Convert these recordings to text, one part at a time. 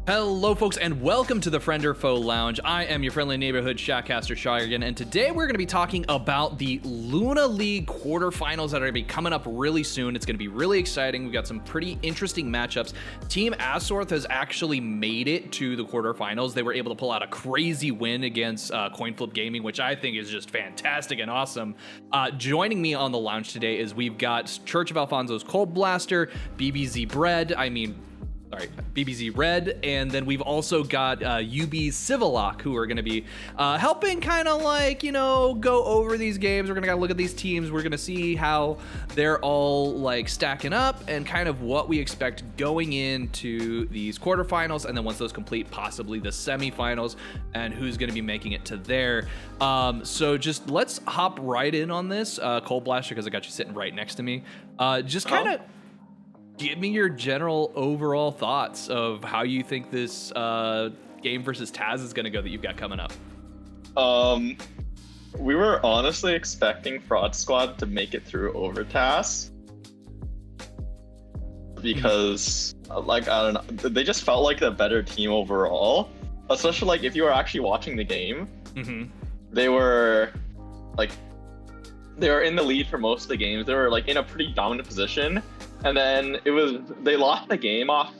Hello folks and welcome to the Friend or Foe Lounge. I am your friendly neighborhood Shackcaster Shire, and today we're going to be talking about the Luna League quarterfinals that are going to be coming up really soon. It's going to be really exciting. We've got some pretty interesting matchups. Team Asorth has actually made it to the quarterfinals. They were able to pull out a crazy win against Coinflip Gaming, which I think is just fantastic and awesome. Joining me on the lounge today is we've got Church of Alphonso's Coldblaster, BBZ Red, and then we've also got YUBI's Sivolock, who are going to be helping kind of like, you know, go over these games. We're going to look at these teams. We're going to see how they're all like stacking up and kind of what we expect going into these quarterfinals, and then once those complete, possibly the semifinals, and who's going to be making it to there. So just let's hop right in on this, Coldblaster, because I got you sitting right next to me. Just kind of give me your general overall thoughts of how you think this game versus Taz is going to go that you've got coming up. We were honestly expecting Fraud Squad to make it through over Taz because, like, I don't know, they just felt like the better team overall. Especially like if you were actually watching the game, they were in the lead for most of the games. They were like in a pretty dominant position. And then they lost the game off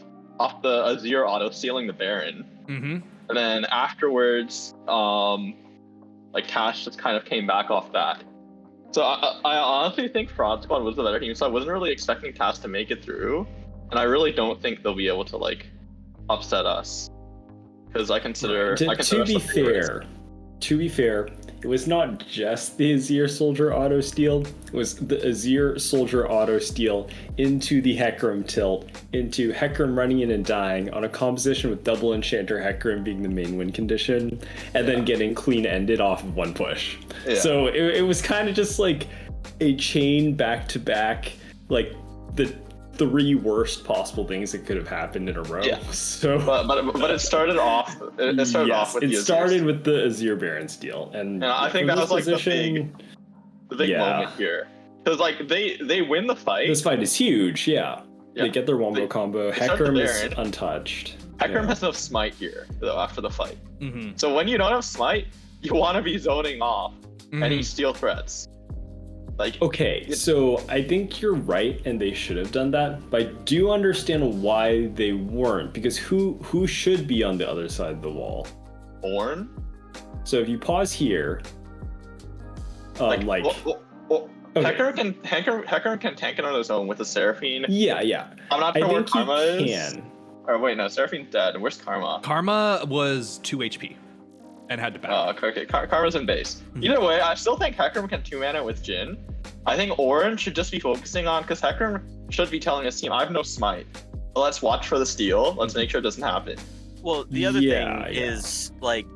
the Azir auto stealing the Baron. And then afterwards, like Tash just kind of came back off that. So I honestly think Fraud Squad was the better team. So I wasn't really expecting Tash to make it through, and I really don't think they'll be able to like upset us because I consider. To be fair, it was not just the Azir Soldier auto steal, it was the Azir Soldier auto steal into the Hecarim tilt, into Hecarim running in and dying on a composition with double Enchanter Hecarim being the main win condition, and then getting clean ended off of one push. So it was kind of just like a chain back to back, like the three worst possible things that could have happened in a row. So, but it started off. It started with the Azir Baron steal, and I think that was like the big moment here, because like they win the fight. This fight is huge. They get their wombo combo. Hecarim is untouched. Hecarim has no smite here though after the fight. So when you don't have smite, you want to be zoning off any steal threats. Okay, so I think you're right, and they should have done that, but I do understand why they weren't, because who should be on the other side of the wall? Ornn? So if you pause here, Hecarim can tank it on his own with a Seraphine. I'm not sure where Karma is. Or wait, no, Seraphine's dead. Where's Karma? Karma was 2 HP. And had to back. Okay. Karma's in base. Either way, I still think Hecarim can 2-mana with Jhin. I think Ornn should just be focusing on, because Hecarim should be telling his team, I have no smite. But let's watch for the steal. Let's make sure it doesn't happen. Well, the other thing is, like,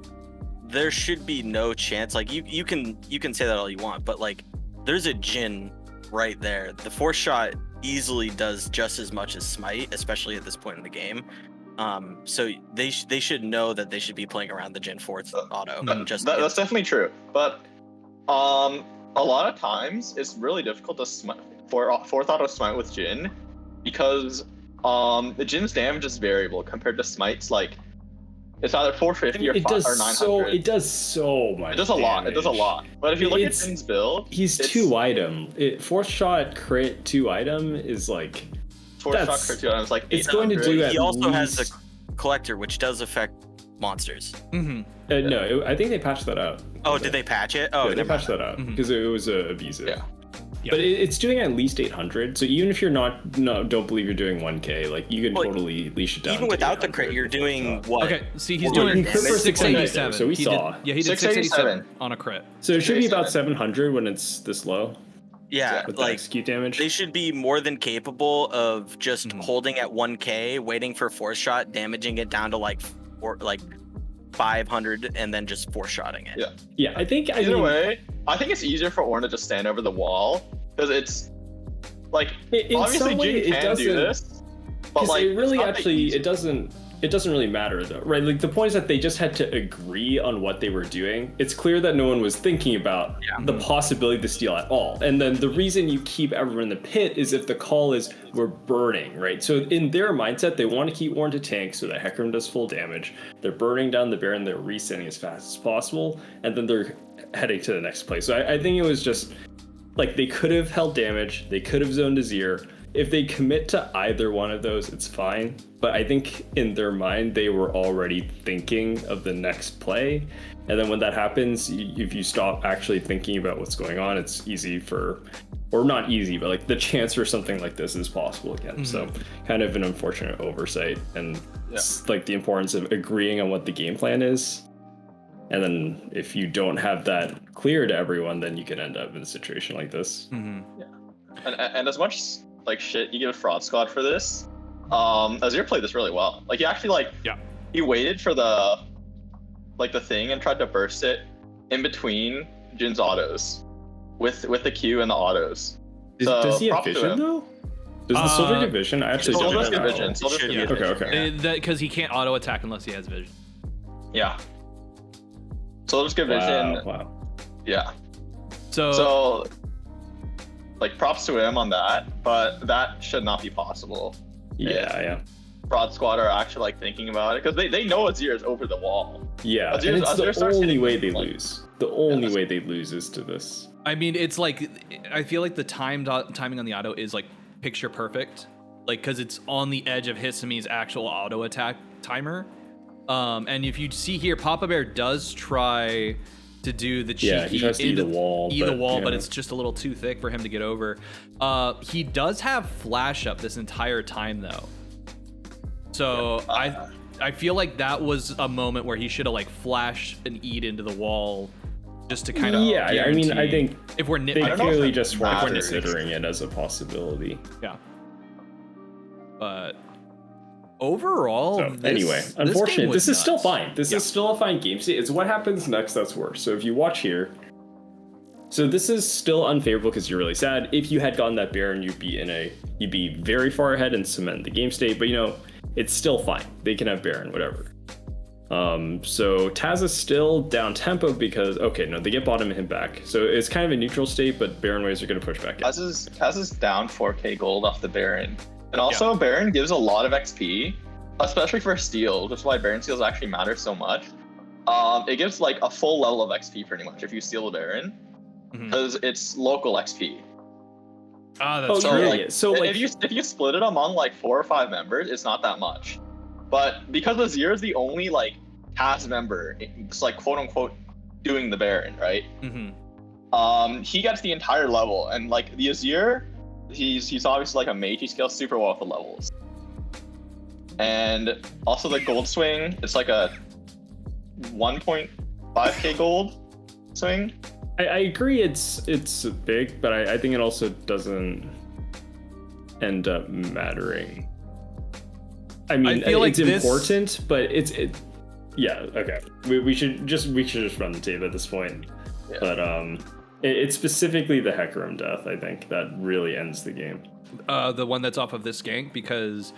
there should be no chance. Like, you can say that all you want, but, like, there's a Jhin right there. The force shot easily does just as much as smite, especially at this point in the game. So they should know that they should be playing around the Jhin 4th auto. That's definitely true. But a lot of times it's really difficult to smite for 4th auto smite with Jhin, because the Jin's damage is variable compared to smites. Like, it's either 450 or 900. It does so much. It does a lot. But if you look at Jin's build, he's 2 item. Force shot crit 2 item is like. Like it's going to do. He also has the collector, which does affect monsters. No, I think they patched that out. Oh, did they patch it? Oh, they patched that out because it was abusive. But it's doing at least 800. So even if you're don't believe you're doing 1K, like you can totally leash it down. Even without the crit, you're doing what? Okay, see, he's doing 687. So we saw. He did 687 on a crit. So it should be about 700 when it's this low. With like execute damage. They should be more than capable of just holding at 1K, waiting for force shot, damaging it down to like 500, and then just force shotting it. I think either way, I think it's easier for Ornn to just stand over the wall, because it's like obviously Jhin can do this, but like it really it doesn't it doesn't really matter though, right? Like the point is that they just had to agree on what they were doing. It's clear that no one was thinking about the possibility to steal at all. And then the reason you keep everyone in the pit is if the call is we're burning, right? So in their mindset, they want to keep Warren to tank so that Hecarim does full damage. They're burning down the Baron, they're resetting as fast as possible, and then they're heading to the next play. So I think it was just like they could have held damage, they could have zoned Azir. If they commit to either one of those, it's fine. But I think in their mind, they were already thinking of the next play. And then when that happens, if you stop actually thinking about what's going on, it's easy for, or not easy, but like the chance for something like this is possible again. So kind of an unfortunate oversight. And it's like the importance of agreeing on what the game plan is. And then if you don't have that clear to everyone, then you can end up in a situation like this. Yeah. And as much like shit you give Fraud Squad for this, Azir played this really well. Like he actually he waited for the thing and tried to burst it in between Jin's autos with the Q and the autos. Does he have vision though? Does the Soldier get vision? I actually don't know. Get vision. Okay. Because he can't auto attack unless he has vision. Yeah. Soldier's good vision. Wow. Yeah. So like props to him on that, but that should not be possible. Yeah. Fraud Squad are actually like thinking about it because they know Azir is over the wall. Yeah, and it's the only way they lose. The only way they lose is to this. I mean, it's like I feel like the timing on the auto is like picture perfect, like because it's on the edge of Hisame's actual auto attack timer. And if you see here, Papa Bear does try to do the cheeky he tries to eat the wall, but it's just a little too thick for him to get over. He does have flash up this entire time though, so I feel like that was a moment where he should have like flashed and eat into the wall just to kind of I mean, I think if we're they clearly just weren't considering it as a possibility. Yeah, but overall, unfortunately, this is still fine. This is still a fine game state. It's what happens next that's worse. So if you watch here, so this is still unfavorable because you're really sad. If you had gotten that Baron, you'd be very far ahead and cement the game state. But it's still fine. They can have Baron, whatever. So Taz is still down tempo because they get bottom and him back. So it's kind of a neutral state, but Baron waves are going to push back. Taz is down 4k gold off the Baron. And also, Baron gives a lot of XP, especially for steal. That's why Baron steals actually matter so much. It gives like a full level of XP pretty much if you steal the Baron, because it's local XP. If you split it among like 4 or 5 members, it's not that much. But because Azir is the only like cast member, it's like quote unquote doing the Baron, right? He gets the entire level, and like the Azir. He's obviously like a mage. He scales super well with the levels, and also the gold swing. It's like a 1.5k gold swing. I agree. It's big, but I think it also doesn't end up mattering. I mean, it's important, but okay. We should just run the tape at this point. Yeah. But it's specifically the Hecarim death, I think, that really ends the game. The one that's off of this gank, because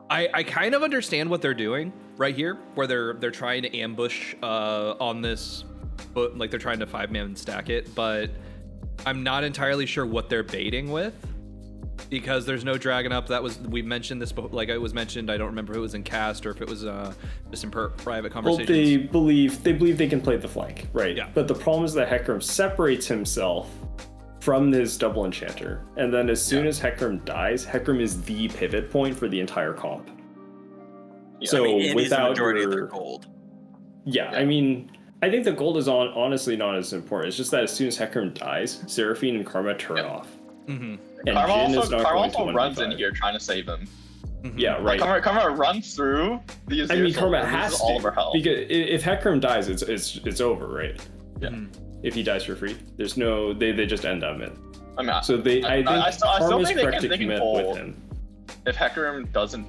I kind of understand what they're doing right here, where they're trying to ambush on this, but like they're trying to 5-man stack it, but I'm not entirely sure what they're baiting with, because there's no dragon up. We mentioned this, like it was mentioned. I don't remember if it was in cast or if it was just in private conversations. Well, they believe they can play the flank, right? Yeah. But the problem is that Hecarim separates himself from his double enchanter, and then as soon as Hecarim dies, Hecarim is the pivot point for the entire comp. Yeah, so without majority of their gold. Yeah, I mean, I think the gold is honestly not as important. It's just that as soon as Hecarim dies, Seraphine and Karma turn off. And Karma also runs in here trying to save him. Yeah, right. Karma runs through the Azir. I mean, Karma has all of her health. Because if Hecarim dies, it's over, right? Yeah. If he dies for free, there's no they just end on mid. I mean, so I still think correct to commit with him. If Hecarim doesn't,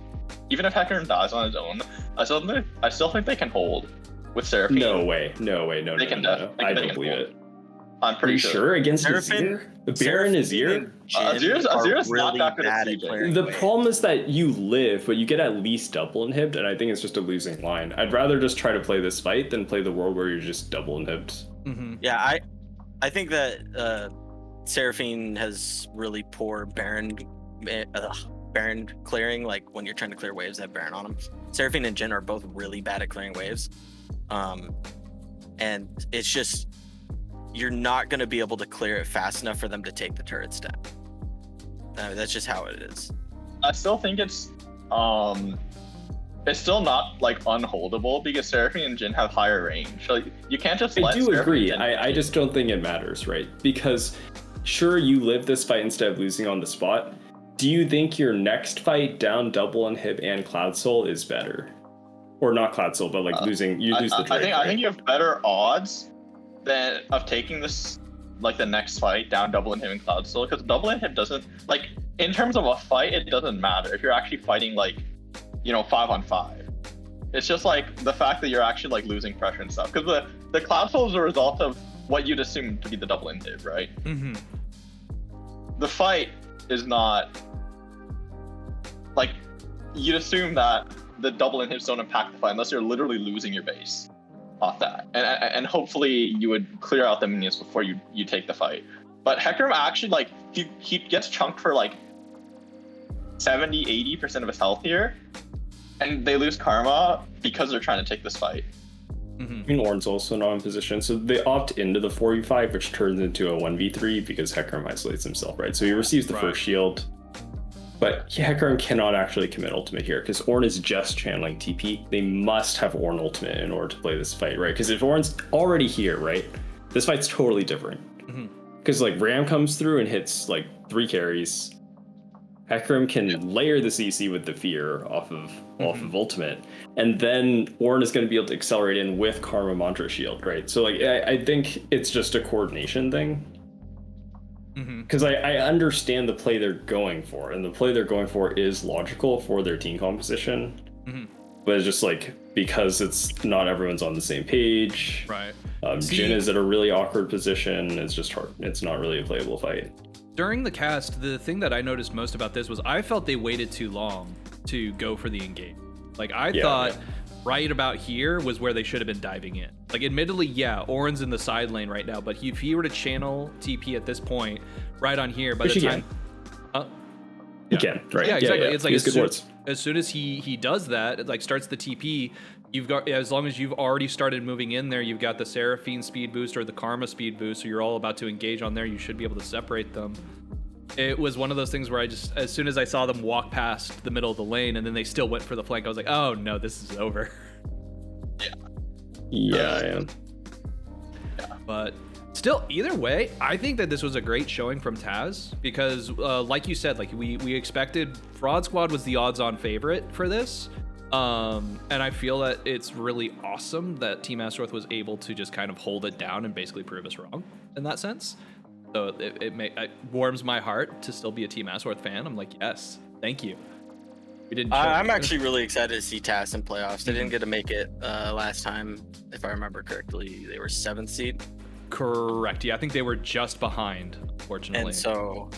even if Hecarim dies on his own, I still think they can hold with Seraphine. No way. I don't believe it. I'm pretty sure against Azir? The Baron Azir? Azir's really not that good at CJ. The problem is that you live, but you get at least double inhibbed, and I think it's just a losing line. I'd rather just try to play this fight than play the world where you're just double inhibbed. Mm-hmm. Yeah, I think that Seraphine has really poor Baron clearing, like when you're trying to clear waves that have Baron on them. Seraphine and Jhin are both really bad at clearing waves. And it's just, you're not going to be able to clear it fast enough for them to take the turret stat. That's just how it is. I still think it's still not like unholdable because Seraphine and Jhin have higher range. So you can't just I do agree. I just don't think it matters, right? Because sure, you live this fight instead of losing on the spot. Do you think your next fight down double inhib and Cloud Soul is better? Or not Cloud Soul, but like losing, you lose the trade. I think you have better odds of taking this, like the next fight down double inhib and Cloud Soul, because double inhib doesn't, like, in terms of a fight, it doesn't matter if you're actually fighting, like, 5-on-5. It's just like the fact that you're actually like losing pressure and stuff, because the Cloud Soul is a result of what you'd assume to be the double inhib, right? Mm-hmm. The fight is not like, you'd assume that the double inhibs don't impact the fight unless you're literally losing your base off that, and hopefully you would clear out the minions before you take the fight. But Hecarim actually, like, he gets chunked for like 70-80% of his health here, and they lose karma because they're trying to take this fight. Mm-hmm. Ornn's also not in position, so they opt into the 4v5, which turns into a 1v3 because Hecarim isolates himself, right? So he receives the first shield, but Hecarim cannot actually commit ultimate here because Ornn is just channeling TP. They must have Ornn ultimate in order to play this fight, right? Because if Ornn's already here, right, this fight's totally different. Because like Ram comes through and hits like 3 carries. Hecarim can layer the CC with the fear off of ultimate, and then Ornn is going to be able to accelerate in with Karma Mantra Shield, right? So like I think it's just a coordination thing. Because I understand the play they're going for, and the play they're going for is logical for their team composition. But it's just like, because it's not everyone's on the same page. Right. Jhin is at a really awkward position. It's just hard. It's not really a playable fight. During the cast, the thing that I noticed most about this was I felt they waited too long to go for the engage. Like, I thought right about here was where they should have been diving in. Like, admittedly, yeah, Ornn's in the side lane right now, but if he were to channel TP at this point, right on here, by the time... He can, right? Yeah, exactly. It's like as soon as he does that, it like starts the TP, you've got, as long as you've already started moving in there, you've got the Seraphine speed boost or the Karma speed boost, so you're all about to engage on there, you should be able to separate them. It was one of those things where I just, as soon as I saw them walk past the middle of the lane and then they still went for the flank, I was like, oh no, this is over. Yeah. But still, either way, I think that this was a great showing from Taz because, like you said, like we expected, Fraud Squad was the odds-on favorite for this, and I feel that it's really awesome that Team Asorth was able to just kind of hold it down and basically prove us wrong in that sense. So it warms my heart to still be a Team Asorth fan. I'm like, yes, thank you. We didn't. I'm actually really excited to see Taz in playoffs. They didn't get to make it last time, if I remember correctly. They were 7th seed. Correct. Yeah, I think they were just behind, unfortunately. And so,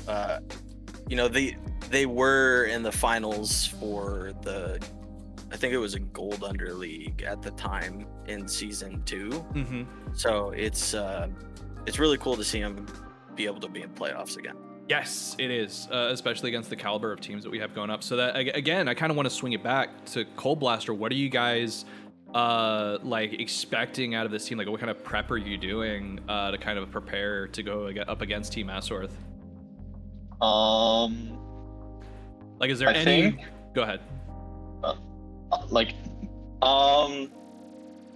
they were in the finals for the, I think it was a Gold Under League at the time in season 2. So it's really cool to see them be able to be in playoffs again. Yes, it is, especially against the caliber of teams that we have going up. So that, again, I kind of want to swing it back to Coldblaster. What are you guys like expecting out of this team? Like, what kind of prep are you doing to kind of prepare to go up against Team Asorth? Like, is there go ahead.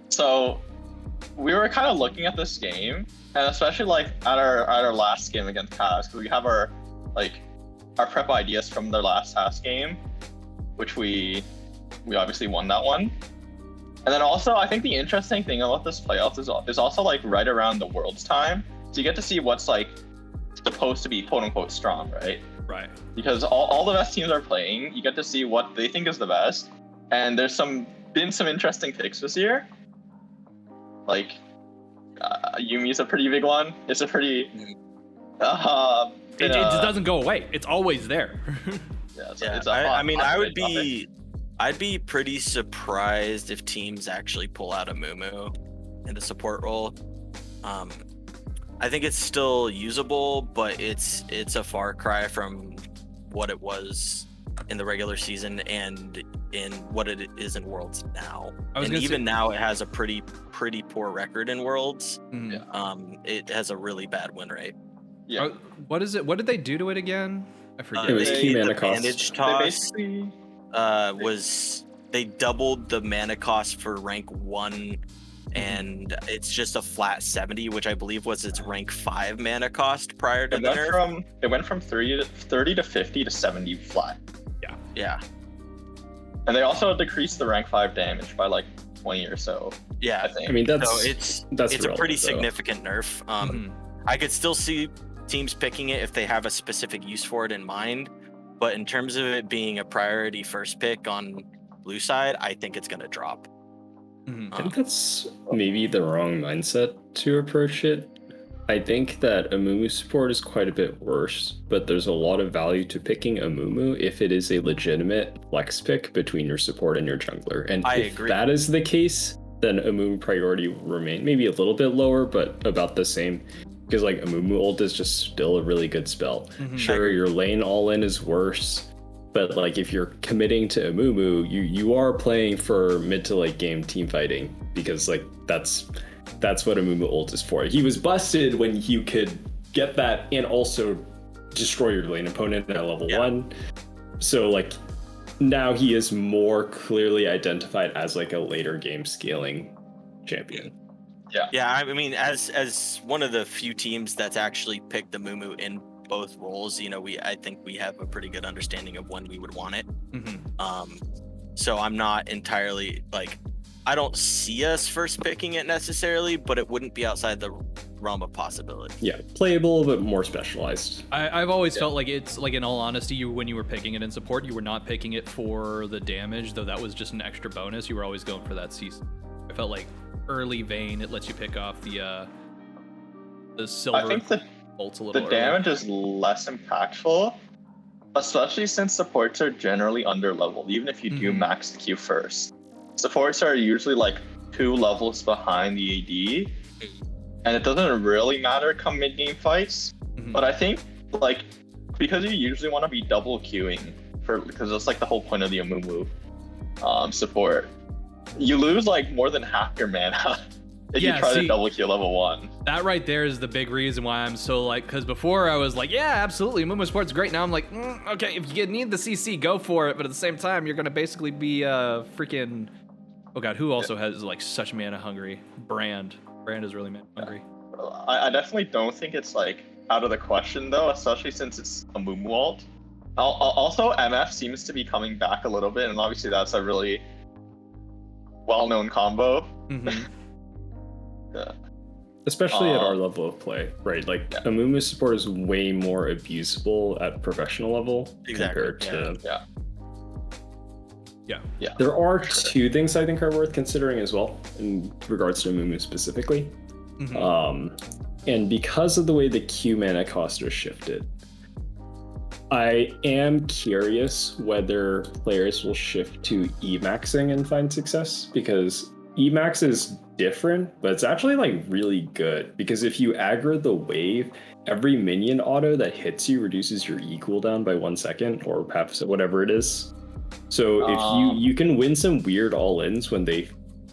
So we were kind of looking at this game, and especially like at our last game against Taz, because we have our prep ideas from their last Taz game, which we obviously won that one. And then also, I think the interesting thing about this playoffs is also like right around the Worlds time, so you get to see what's like supposed to be quote unquote strong, right? Right. Because all the best teams are playing, you get to see what they think is the best, and there's been some interesting picks this year. Like, Yumi's a pretty big one. It's a pretty. It just doesn't go away. It's always there. I mean, I'd be pretty surprised if teams actually pull out a Mumu in the support role. I think it's still usable, but it's a far cry from what it was in the regular season and in what it is in Worlds now. And even now, it has a pretty poor record in Worlds. It has a really bad win rate. Yeah. What is it? What did they do to it again? I forget. It was key mana cost. Bandage toss they doubled the mana cost for rank 1, and it's just a flat 70, which I believe was its rank 5 mana cost prior to the nerf. It went from 30 to 50 to 70 flat. Yeah. And they also decreased the rank 5 damage by like 20 or so. Yeah, I think. I mean, that's a pretty significant nerf. I could still see teams picking it if they have a specific use for it in mind, but in terms of it being a priority first pick on blue side, I think it's going to drop. I think that's maybe the wrong mindset to approach it. I think that a Mumu support is quite a bit worse, but there's a lot of value to picking a Mumu if it is a legitimate flex pick between your support and your jungler. And if that is the case, then a Mumu priority will remain maybe a little bit lower, but about the same. Because like a Mumu ult is just still a really good spell. Sure, your lane all in is worse, but like if you're committing to a Mumu, you are playing for mid to late game team fighting, because like that's what a Mumu ult is for. He was busted when you could get that and also destroy your lane opponent at level 1. So like now he is more clearly identified as like a later game scaling champion. Yeah, I mean, as one of the few teams that's actually picked the Mumu in both roles, you know, I think we have a pretty good understanding of when we would want it. So I'm not entirely like, I don't see us first picking it necessarily, but it wouldn't be outside the realm of possibility. Yeah, playable but more specialized. I've always felt like it's like, in all honesty, when you were picking it in support, you were not picking it for the damage, though that was just an extra bonus. You were always going for that CC. I felt like early vein, it lets you pick off the silver. I think the damage is less impactful, especially since supports are generally under leveled, even if you do max the Q first. Supports are usually like 2 levels behind the AD, and it doesn't really matter come mid game fights. But I think like because you usually want to be double queuing because that's like the whole point of the Amumu support. You lose like more than half your mana if you try to double queue level 1. That right there is the big reason why I'm so like, because before I was like, yeah, absolutely, Mumu support's great. Now I'm like, okay, if you need the CC, go for it. But at the same time, you're gonna basically be freaking. Oh god, who also has like such mana hungry? Brand is really mana hungry. I definitely don't think it's like out of the question though, especially since it's a Mumu ult. Also, MF seems to be coming back a little bit, and obviously that's a really well-known combo. Especially at our level of play, right? Like a Mumu support is way more abusable at professional level compared to. There are 2 things I think are worth considering as well in regards to Mumu specifically. And because of the way the Q mana cost are shifted, I am curious whether players will shift to Emaxing and find success, because Emax is different, but it's actually like really good, because if you aggro the wave, every minion auto that hits you reduces your E cooldown by 1 second, or perhaps whatever it is. So if you can win some weird all-ins when they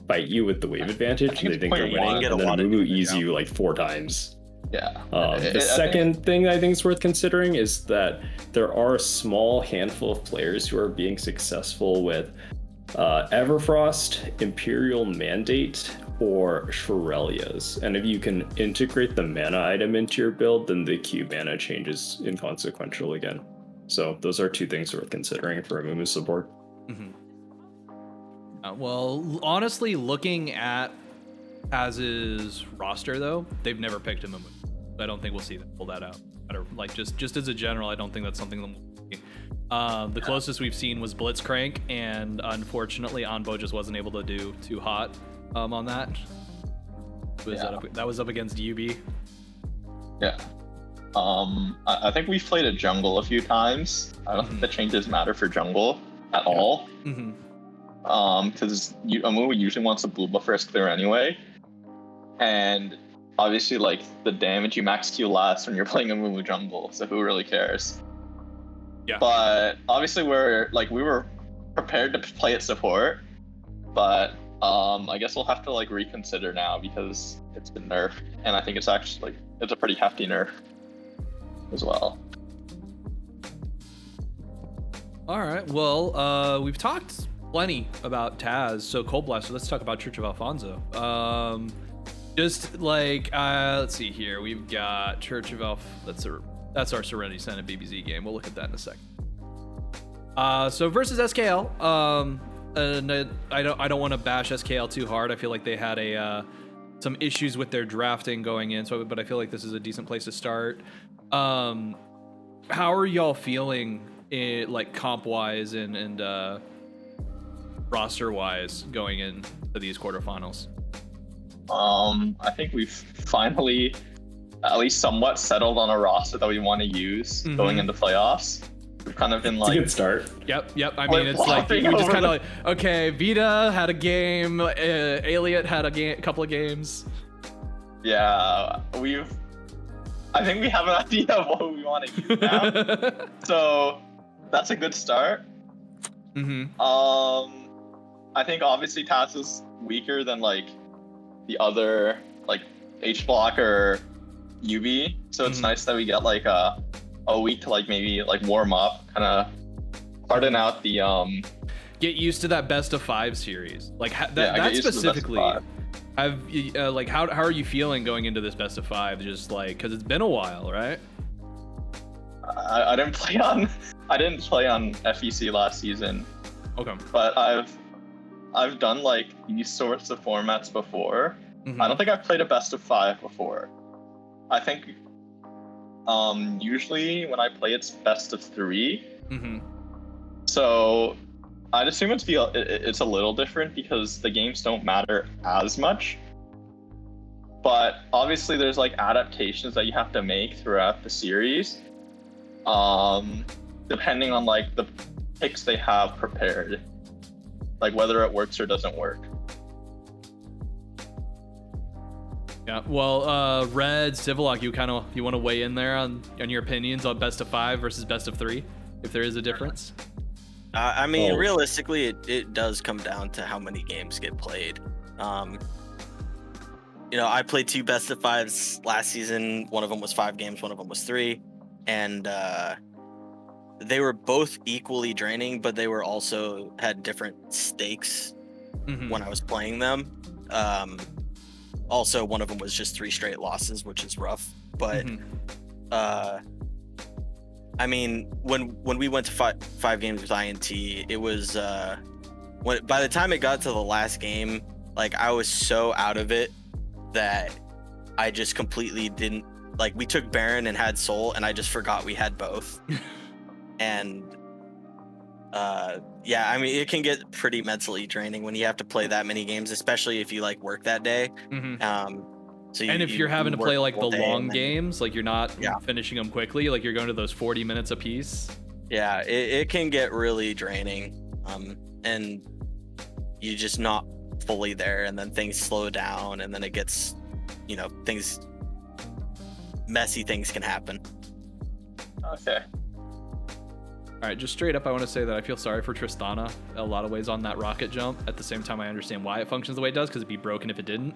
fight you with the wave advantage, they think they're winning, and then Mumu ease you like 4 times. The second thing I think is worth considering is that there are a small handful of players who are being successful with Everfrost, Imperial Mandate, or Shirelias. And if you can integrate the mana item into your build, then the Q mana changes inconsequential again. So those are 2 things worth considering for a Mumu support. Well, honestly, looking at Az's roster, though, they've never picked a Mumu. I don't think we'll see them pull that out. Like just as a general, I don't think that's something that we'll see. The closest we've seen was Blitzcrank, and unfortunately, Anbo just wasn't able to do too hot on that. That was up against YUBI. Yeah. I think we've played a jungle a few times. I don't think the changes matter for jungle at all. Because Amumu usually wants a blue buff first clear anyway. And obviously, like, the damage you max Q last when you're playing Amumu jungle, so who really cares? Yeah. But obviously we were prepared to play it support, but I guess we'll have to like reconsider now because it's been nerfed, and I think it's actually it's a pretty hefty nerf as well. All right. Well, we've talked plenty about Taz, so Coldblaster. Let's talk about Church of Alphonso. Just like let's see here, we've got Church of That's our Serenity Senate BBZ game. We'll look at that in a second. So versus SKL, and I don't want to bash SKL too hard. I feel like they had some issues with their drafting going in, but I feel like this is a decent place to start. How are y'all feeling, like comp wise and roster wise going into these quarterfinals? I think we've finally at least somewhat settled on a roster that we want to use going into playoffs. We've kind of been it's a good start. Yep. I mean, it's like we just kind of like, okay, Vita had a game, Aliot had a couple of games. Yeah, I think we have an idea of what we want to use now. So that's a good start. I think obviously Taz is weaker than like the other like H block or YUBI, so it's nice that we get like a week to like maybe like warm up, kind of harden out the get used to that best of 5 series, like that specifically. I've like how are you feeling going into this best of 5, just like because it's been a while, right? I didn't play on FEC last season. Okay, but I've done like these sorts of formats before. I don't think I've played a best of 5 before. I think usually when I play it's best of 3. So I'd assume it's a little different because the games don't matter as much. But obviously there's like adaptations that you have to make throughout the series, depending on like the picks they have prepared, like whether it works or doesn't work. Yeah, well, Red, Sivolock, you want to weigh in there on your opinions on best of 5 versus best of 3, if there is a difference? I mean, realistically, it does come down to how many games get played. You know, I played 2 best of 5s last season. One of them was 5 games, one of them was 3, and they were both equally draining, but they were also had different stakes when I was playing them. Also, one of them was just 3 straight losses, which is rough. But I mean, when we went to five games with INT, it was by the time it got to the last game, like I was so out of it that I just completely didn't like. We took Baron and had Soul, and I just forgot we had both. And yeah, I mean, it can get pretty mentally draining when you have to play that many games, especially if you like work that day. So and if you're having to play like the long games, like you're not finishing them quickly, like you're going to those 40 minutes a piece. Yeah, it can get really draining, and you're just not fully there, and then things slow down, and then it gets, you know, messy things can happen. Okay. All right, just straight up, I want to say that I feel sorry for Tristana a lot of ways on that rocket jump. At the same time, I understand why it functions the way it does, because it'd be broken if it didn't.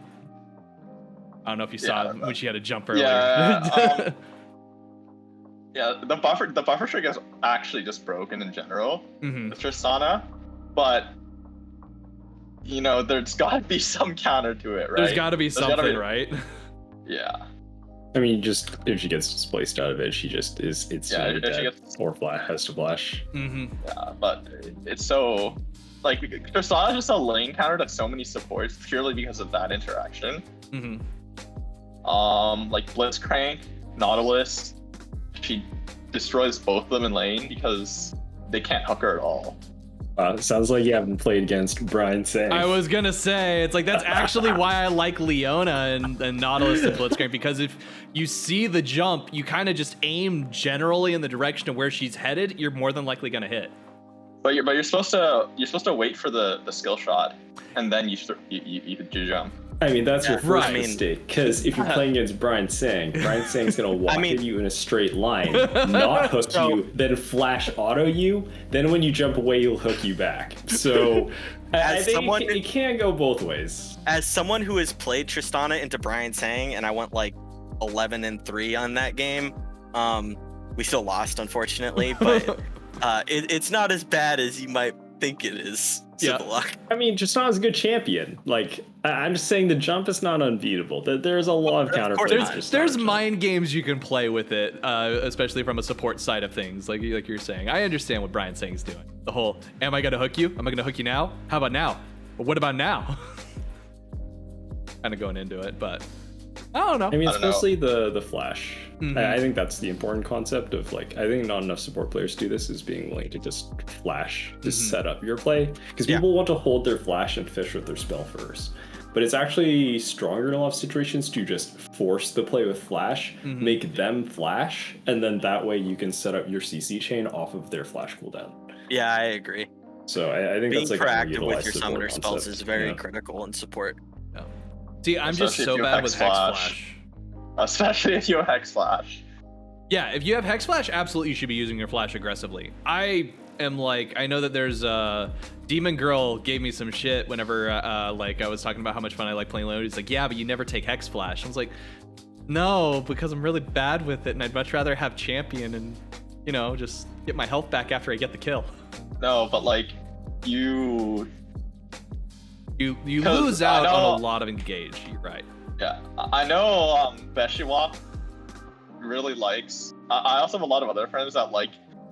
I don't know if you saw when she had to jump earlier. Yeah, the buffer streak is actually just broken in general with Tristana, but you know, there's got to be some counter to it, right? There's got to be something, right? Yeah. I mean, just if she gets displaced out of it, she just is. It's dead, or has to flash. Yeah, but it's so like Tristana is just a lane counter to so many supports purely because of that interaction. Like Blitzcrank, Nautilus, she destroys both of them in lane because they can't hook her at all. Sounds like you haven't played against Brian Tsang. I was gonna say, it's like that's actually why I like Leona and Nautilus and Blitzcrank, because if you see the jump, you kind of just aim generally in the direction of where she's headed, you're more than likely gonna hit. But you're supposed to wait for the skill shot, and then you jump. I mean, that's your first mistake, because if you're playing against Brian Tsang's gonna walk at you in a straight line, not hook you, then flash auto you, then when you jump away, he'll hook you back. So I think it can go both ways. As someone who has played Tristana into Brian Tsang, and I went like 11-3 on that game, we still lost, unfortunately, but it's not as bad as you might think it is. Sivolock. I mean, Tristana's a good champion. Like, I'm just saying the jump is not unbeatable. There's a lot of counterplays. There's mind games you can play with it, especially from a support side of things, like you're saying. I understand what Brian Tsang's doing. The whole, am I gonna hook you? Am I gonna hook you now? How about now? But what about now? Kind of going into it, but I don't know. I mean, it's mostly the flash. Mm-hmm. I think that's the important concept of, like, I think not enough support players do this, is being willing to just flash, just set up your play. Because people want to hold their flash and fish with their spell first. But it's actually stronger in a lot of situations to just force the play with flash, make them flash, and then that way you can set up your CC chain off of their flash cooldown. Yeah, I agree. So I think being that's like proactive with your summoner spells is very critical in support. Yeah. See, I'm just so bad with Hexflash. Especially if you have Hexflash. Yeah, if you have Hexflash, absolutely you should be using your flash aggressively. I am like, I know that there's Demon Girl gave me some shit whenever like I was talking about how much fun I like playing Leona. He's like, yeah, but you never take Hexflash. I was like, no, because I'm really bad with it, and I'd much rather have Champion and, you know, just get my health back after I get the kill. No, but like you lose out on a lot of engage. You're right. Yeah, I know Beshiwap really likes. I also have a lot of other friends that like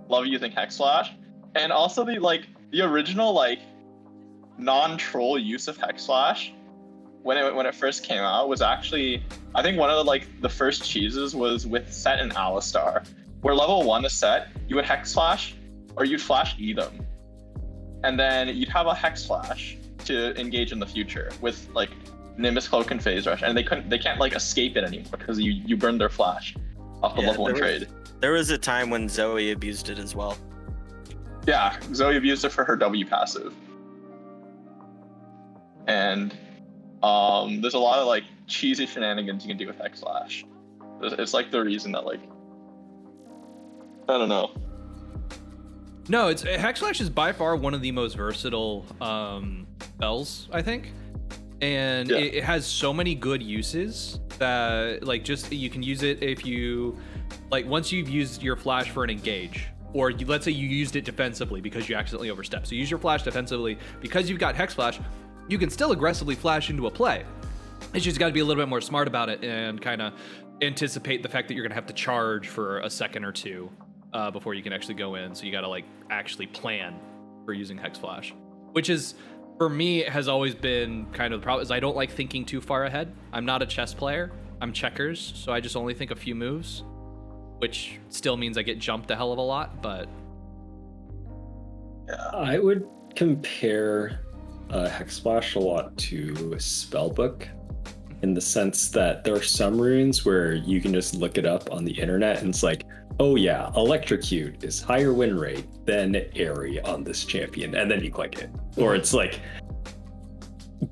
love using Hexflash, and also the original like non-troll use of Hexflash when it first came out was actually, I think one of the first cheeses was with Set and Alistar, where level 1 is Set, you would Hexflash or you'd flash E them, and then you'd have a Hexflash to engage in the future with like Nimbus Cloak and Phase Rush, and they can't like escape it anymore because you burned their flash off the level 1 trade. There was a time when Zoe abused it as well. Yeah, Zoe abused it for her W passive. And there's a lot of like cheesy shenanigans you can do with Hexflash. It's like the reason that, like, I don't know. No, Hexflash is by far one of the most versatile spells, I think. And it has so many good uses that, like, just you can use it if you, like, once you've used your flash for an engage, or let's say you used it defensively because you accidentally overstepped. So use your flash defensively because you've got Hexflash, you can still aggressively flash into a play. It's just got to be a little bit more smart about it and kind of anticipate the fact that you're going to have to charge for a second or two before you can actually go in. So you got to, like, actually plan for using Hexflash, which is, for me, has always been kind of the problem, is I don't like thinking too far ahead. I'm not a chess player. I'm checkers, so I just only think a few moves, which still means I get jumped a hell of a lot, but... Yeah. I would compare Hexflash a lot to Spellbook, in the sense that there are some runes where you can just look it up on the internet and it's like, oh yeah, Electrocute is higher win rate than Airy on this champion, and then you click it. Or it's like,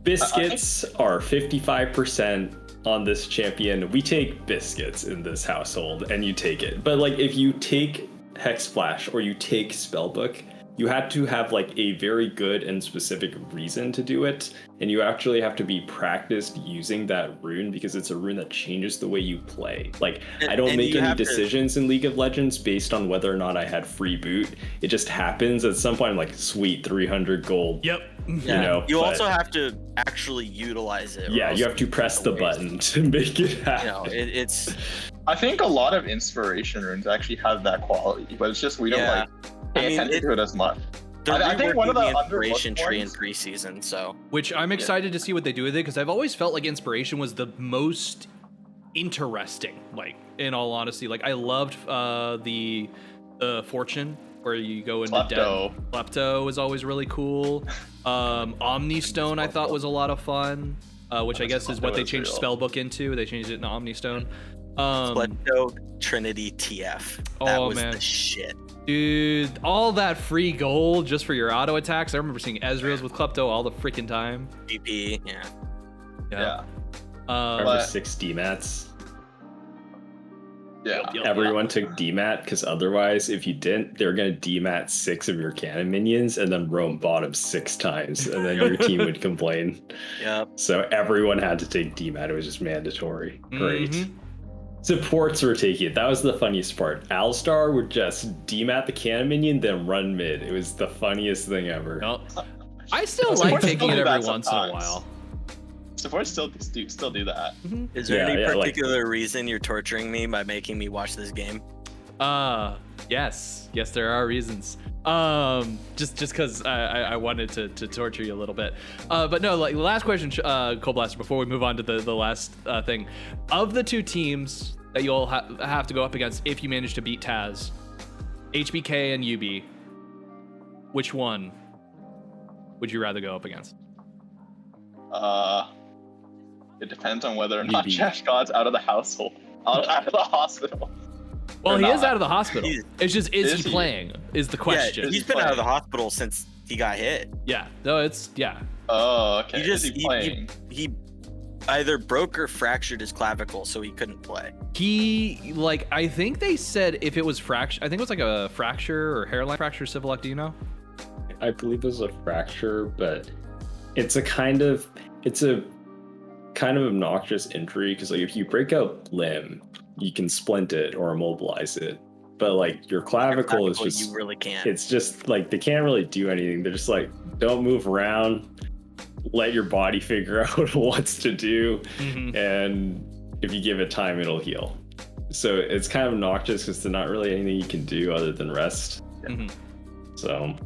Biscuits are 55% on this champion. We take Biscuits in this household, and you take it. But like, if you take Hexflash or you take Spellbook, you had to have like a very good and specific reason to do it, and you actually have to be practiced using that rune because it's a rune that changes the way you play. Like, I don't make any decisions in League of Legends based on whether or not I had free boot. It just happens at some point. I'm like, sweet, 300 gold. Yep. Yeah. You also have to actually utilize it. Yeah, you have to press the button to make it happen. You know, it's. I think a lot of inspiration runes actually have that quality, but it's just we don't like pay attention to it as much. I think one of the inspiration tree in preseason, so. Which I'm excited to see what they do with it, because I've always felt like inspiration was the most interesting. Like, in all honesty, like I loved the fortune where you go into Klepto. Klepto is always really cool. Omni Stone I thought was a lot of fun, which I guess is what they changed Spellbook into. They changed it into Omni Stone. Klepto Trinity TF. That was the shit. Dude, all that free gold just for your auto attacks. I remember seeing Ezreal's with Klepto all the freaking time. BP, Yeah. Remember 6 DMATs? Yeah. Everyone took DMAT because otherwise, if you didn't, they were going to DMAT 6 of your cannon minions and then roam bottom 6 times, and then your team would complain. Yep. So everyone had to take DMAT. It was just mandatory. Great. Mm-hmm. Supports were taking it. That was the funniest part. Alistar would just DMAT the cannon minion, then run mid. It was the funniest thing ever. Well, I still like taking it every once in a while. Supports still do that. Is there any particular reason you're torturing me by making me watch this game? Yes, there are reasons. Just because I wanted to torture you a little bit. But no, like last question, Coldblaster, before we move on to the last thing. Of the 2 teams that you'll have to go up against if you manage to beat Taz, HBK and YUBI, which one would you rather go up against? It depends on whether or not Jeff God's out of the household, out of the hospital. Well, he is out of the hospital. It's just, is he playing? Is the question. Yeah, he's been out of the hospital since he got hit. Yeah. No, it's Oh, okay. He either broke or fractured his clavicle, so he couldn't play. He I think they said if it was fracture, I think it was like a fracture or hairline fracture. Sivolock, do you know? I believe it was a fracture, but it's a kind of obnoxious injury because if you break a limb, you can splint it or immobilize it, but your clavicle is just, you really can't. It's just they can't really do anything. They're just don't move around, let your body figure out what's to do, and if you give it time, it'll heal. So it's kind of obnoxious because there's not really anything you can do other than rest. So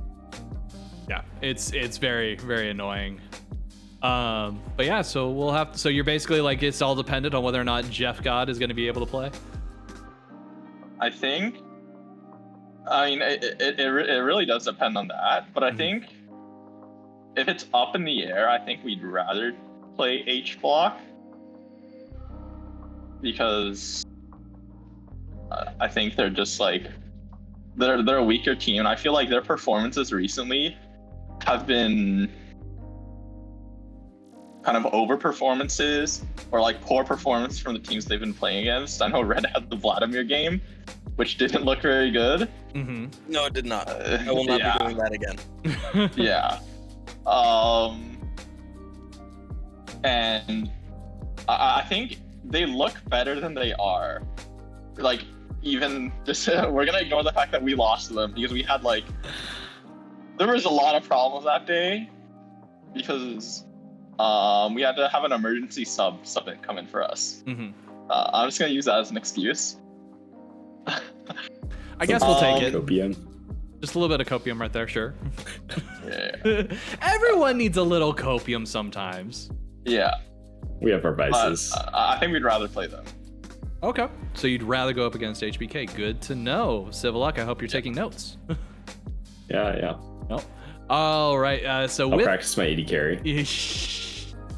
yeah, it's very, very annoying. But yeah, so we'll have to, so you're basically it's all dependent on whether or not Jeff God is going to be able to play. I mean, it really does depend on that, but I think if it's up in the air, I think we'd rather play H block because I think they're just they're a weaker team, and I feel like their performances recently have been kind of over performances or poor performance from the teams they've been playing against. I know Red had the Vladimir game, which didn't look very good. No, it did not. I will not be doing that again. Yeah. And I think they look better than they are. Even just we're gonna ignore the fact that we lost to them because we had there was a lot of problems that day because we had to have an emergency sub come in for us. I'm just gonna use that as an excuse. I guess we'll take it. Copium. Just a little bit of copium right there, sure. Yeah. Everyone needs a little copium sometimes. Yeah. We have our vices. I think we'd rather play them. Okay. So you'd rather go up against HBK. Good to know. Sivolock, I hope you're taking notes. Yeah. Nope. All right. So I'll practice my 80 carry.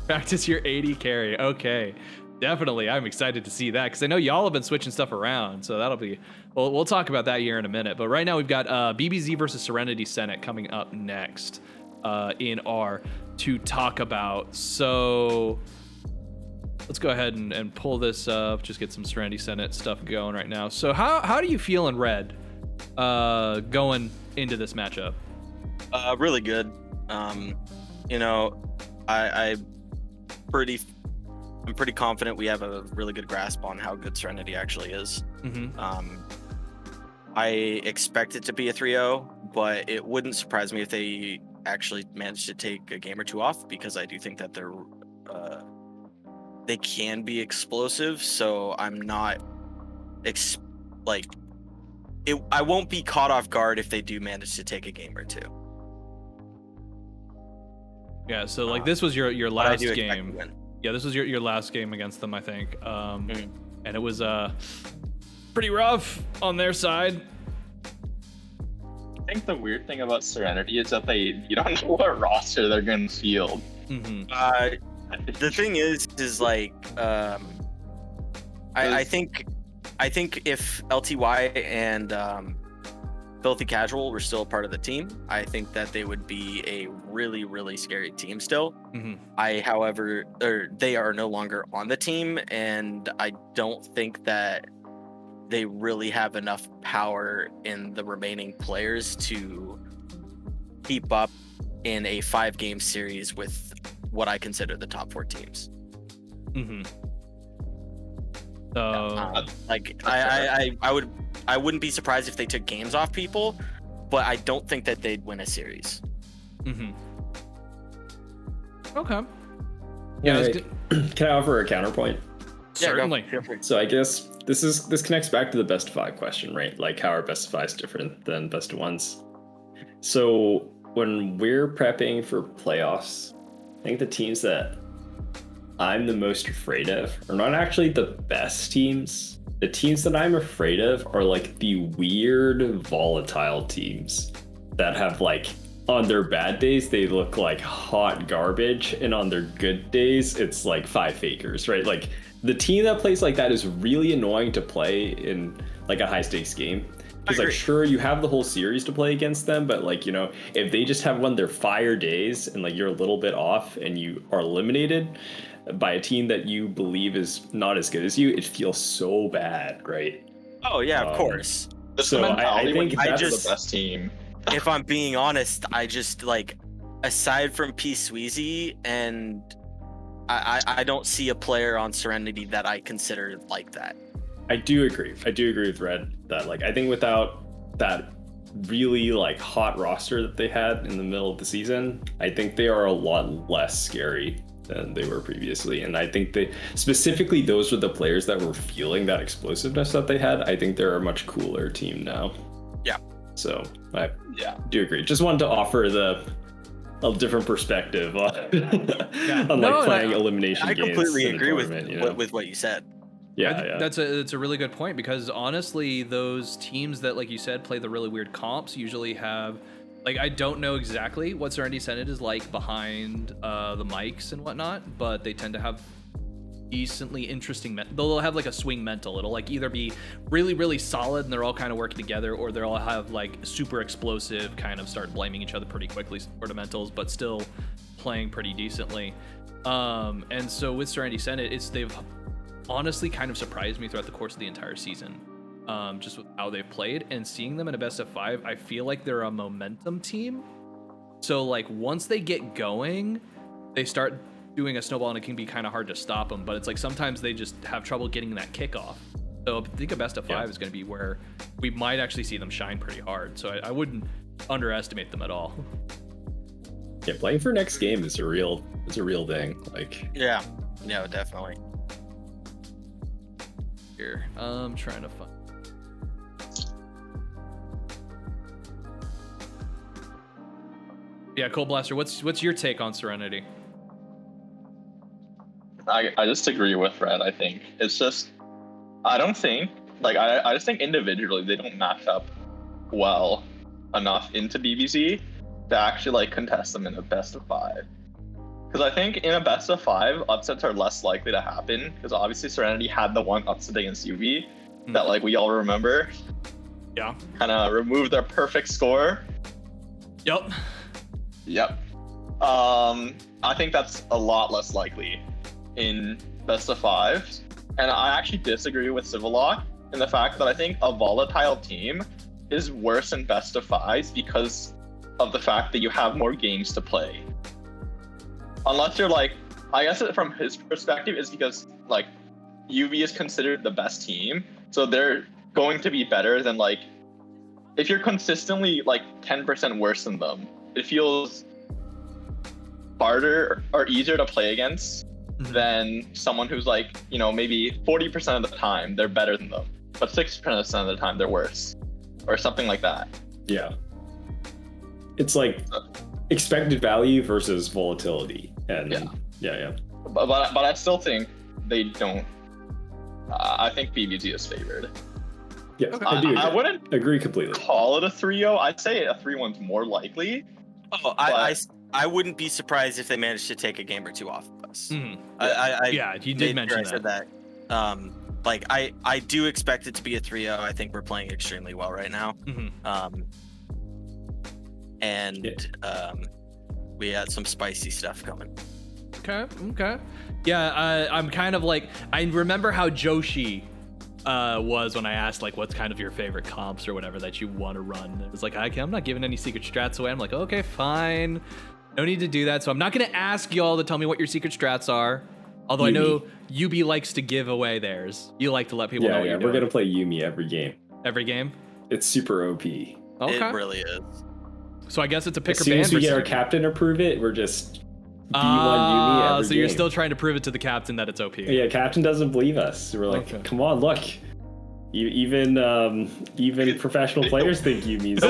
Practice your 80 carry. Okay. Definitely. I'm excited to see that because I know y'all have been switching stuff around. So that'll be, we'll talk about that here in a minute. But right now we've got BBZ versus Serenity Senate coming up next in R to talk about. So let's go ahead and pull this up. Just get some Serenity Senate stuff going right now. So how do you feel in red going into this matchup? Really good. I'm pretty confident we have a really good grasp on how good Serenity actually is. I expect it to be a 3-0, but it wouldn't surprise me if they actually managed to take a game or two off because I do think that they can be explosive. So I'm not I won't be caught off guard if they do manage to take a game or two. Yeah, so this was your last game. Yeah, this was your last game against them, I think. And it was pretty rough on their side. think the weird thing about Serenity is that you don't know what roster they're going to field. The thing is like, I think if LTY and Filthy Casual were still a part of the team, I think that they would be a really, really scary team still. However, they are no longer on the team, and I don't think that they really have enough power in the remaining players to keep up in a 5-game series with what I consider the top 4 teams. Like I wouldn't be surprised if they took games off people, but I don't think that they'd win a series. Okay. Yeah. Can I offer a counterpoint? Certainly. So I guess this connects back to the best of 5 question, right? Like how are best of 5s different than best of 1s? So when we're prepping for playoffs, I think the teams that I'm the most afraid of are not actually the best teams. The teams that I'm afraid of are like the weird volatile teams that have like, on their bad days, they look like hot garbage, and on their good days, it's like 5 fakers, right? Like the team that plays like that is really annoying to play in like a high stakes game. Because like, sure, you have the whole series to play against them, but like, you know, if they just have one of their fire days and like you're a little bit off and you are eliminated by a team that you believe is not as good as you, it feels so bad, right? Oh yeah, of course. So I think that's the best team. If I'm being honest, I just like, aside from P Sweezy, and I don't see a player on Serenity that I consider like that. I do agree with Red that like, I think without that really like hot roster that they had in the middle of the season, I think they are a lot less scary than they were previously. And I think they specifically, those were the players that were feeling that explosiveness that they had. I think they're a much cooler team now. Yeah. So I do agree. Just wanted to offer a different perspective on, playing elimination games. I completely agree with what you said. That's a really good point, because honestly, those teams that, like you said, play the really weird comps usually have, like, I don't know exactly what Serenity Senate is like behind the mics and whatnot, but they tend to have decently interesting they'll have like a swing mental. It'll like either be really, really solid and they're all kind of working together, or they'll all have like super explosive, kind of start blaming each other pretty quickly sort of mentals, but still playing pretty decently. And so with Serenity Senate, they've honestly kind of surprised me throughout the course of the entire season, just with how they've played, and seeing them in a best of 5, I feel like they're a momentum team. So like once they get going, they start doing a snowball, and it can be kind of hard to stop them, but it's like sometimes they just have trouble getting that kickoff. So I think a best of 5 is going to be where we might actually see them shine pretty hard. So I wouldn't underestimate them at all. Yeah, playing for next game is a real thing. Like no, definitely. Here, I'm trying to find. Yeah, Coldblaster, what's your take on Serenity? I just agree with Red. I think it's just, I don't think, like, I just think individually they don't match up well enough into BBZ to actually like contest them in a best of 5. Because I think in a best of 5, upsets are less likely to happen, because obviously Serenity had the one upset against YUBI that like we all remember. Yeah. Kind of removed their perfect score. Yep. I think that's a lot less likely in best of 5s. And I actually disagree with Sivolock in the fact that I think a volatile team is worse in best of 5s because of the fact that you have more games to play. Unless you're like, I guess from his perspective is because like YUBI is considered the best team, so they're going to be better than like, if you're consistently like 10% worse than them, it feels harder or easier to play against than someone who's like, you know, maybe 40% of the time they're better than them, but 60% of the time they're worse, or something like that. Yeah. It's like expected value versus volatility. And yeah. But I still think they don't. I think BBZ is favored. Yeah, Okay. I do agree. I wouldn't agree completely. call it a 3-0. I'd say a 3-1's more likely. Oh, I wouldn't be surprised if they managed to take a game or two off of us. Yeah, you did mention I said that. Like I do expect it to be a 3-0. I think we're playing extremely well right now. We had some spicy stuff coming. Okay. Yeah, I'm kind of like, I remember how Joshi was when I asked like what's kind of your favorite comps or whatever that you want to run. It was like, I'm not giving any secret strats away. I'm like, okay, fine. No need to do that. So I'm not going to ask y'all to tell me what your secret strats are. Although I know YUBI likes to give away theirs. You like to let people know what you're doing. We're going to play Yumi every game. Every game? It's super OP. Okay. It really is. So I guess it's a pick as or ban. As soon as we get our captain to prove it, we're just B1 Yumi every so game. you're still trying to prove it to the captain that it's OP. Yeah, captain doesn't believe us. We're like, come on, look. Even professional players think Yumi's.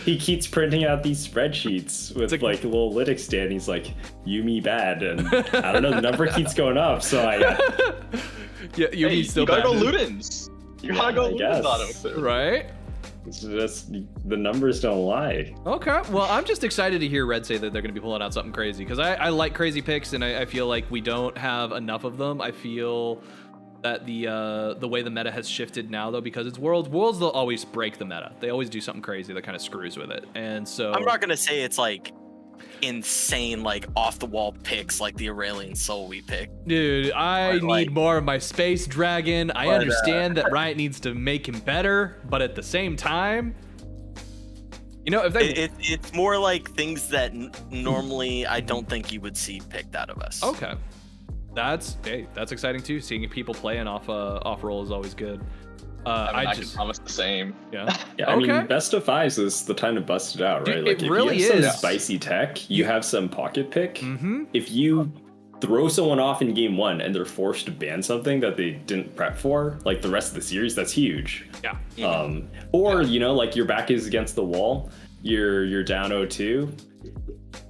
He keeps printing out these spreadsheets with like a little lytics stand. He's like, Yumi bad, and I don't know, the number keeps going up. So Yumi's still you gotta bad. Go Ludens. You gotta go Ludens on him too. Right? It's just the numbers don't lie. Okay, well, I'm just excited to hear Red say that they're going to be pulling out something crazy because I like crazy picks, and I feel like we don't have enough of them. I feel that the way the meta has shifted now, though, because it's Worlds, they'll always break the meta. They always do something crazy that kind of screws with it, and so I'm not going to say it's like insane, like off the wall picks like the Aurelian Soul we pick. Dude, I need more of my Space Dragon. I understand that Riot needs to make him better, but at the same time, you know, if they it's more like things that normally I don't think you would see picked out of us. Okay, that's exciting too. Seeing people playing off roll is always good. I can promise the same. Yeah. I mean, best of fives is the time to bust it out, right? Dude, like it if really you have is. some spicy tech, you have some pocket pick. If you throw someone off in game one and they're forced to ban something that they didn't prep for, like the rest of the series, that's huge. Yeah. Or you know, like your back is against the wall, you're down 0-2.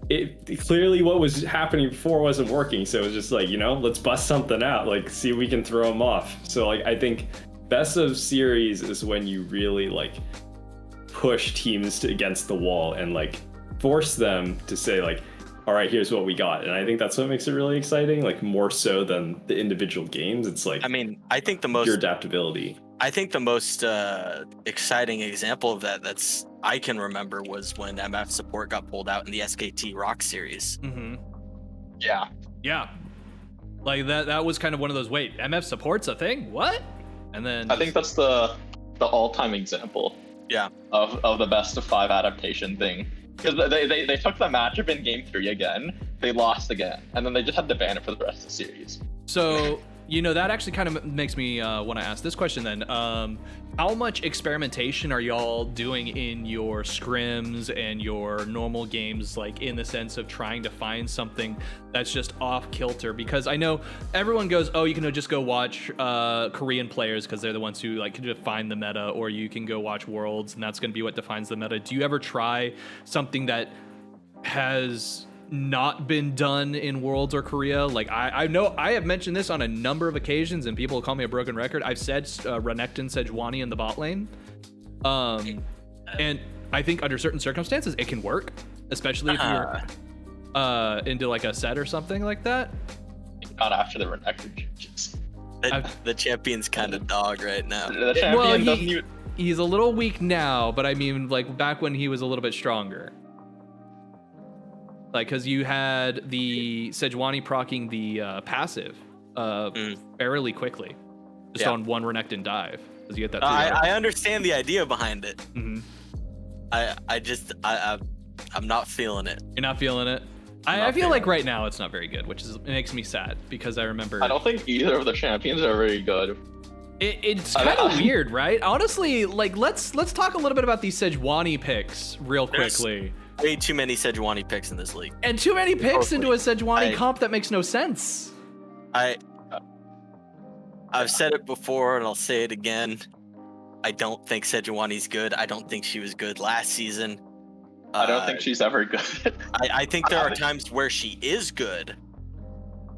It clearly what was happening before wasn't working, so it was just like, you know, let's bust something out, like see if we can throw them off. So like I think best of series is when you really like push teams against the wall and like force them to say like, all right, here's what we got. And I think that's what makes it really exciting, like more so than the individual games. It's like, I mean, I think the most your adaptability. I think the most exciting example of that's I can remember was when MF support got pulled out in the SKT Rock series. Yeah. Like that was kind of one of those, wait, MF support's a thing? What? And then I think that's the all-time example. Yeah. Of the best of 5 adaptation thing. Because they took the matchup in game 3 again, they lost again, and then they just had to ban it for the rest of the series. So, you know, that actually kind of makes me want to ask this question then. How much experimentation are y'all doing in your scrims and your normal games, like in the sense of trying to find something that's just off kilter? Because I know everyone goes, oh, you can just go watch Korean players because they're the ones who like can define the meta, or you can go watch Worlds and that's going to be what defines the meta. Do you ever try something that has not been done in Worlds or Korea? Like I know I have mentioned this on a number of occasions and people call me a broken record. I've said Renekton Sejuani in the bot lane, and I think under certain circumstances it can work, especially if you're into like a set or something like that. Not after the Renekton changes. The champion's kind of dog right now. The champion doesn't even... He's a little weak now, but I mean like back when he was a little bit stronger. Like, because you had the Sejuani proccing the passive fairly quickly, just on one Renekton dive. Because you get that. I understand the idea behind it. I'm not feeling it. You're not feeling it? I feel like right now it's not very good, which it makes me sad because I remember. I don't think either of the champions are very good. It's kind of weird, right? Honestly, like let's talk a little bit about these Sejuani picks real quickly. Way too many Sejuani picks in this league. And too many picks into a Sejuani comp that makes no sense. I've said it before and I'll say it again. I don't think Sejuani's good. I don't think she was good last season. I don't think she's ever good. I think there are times where she is good.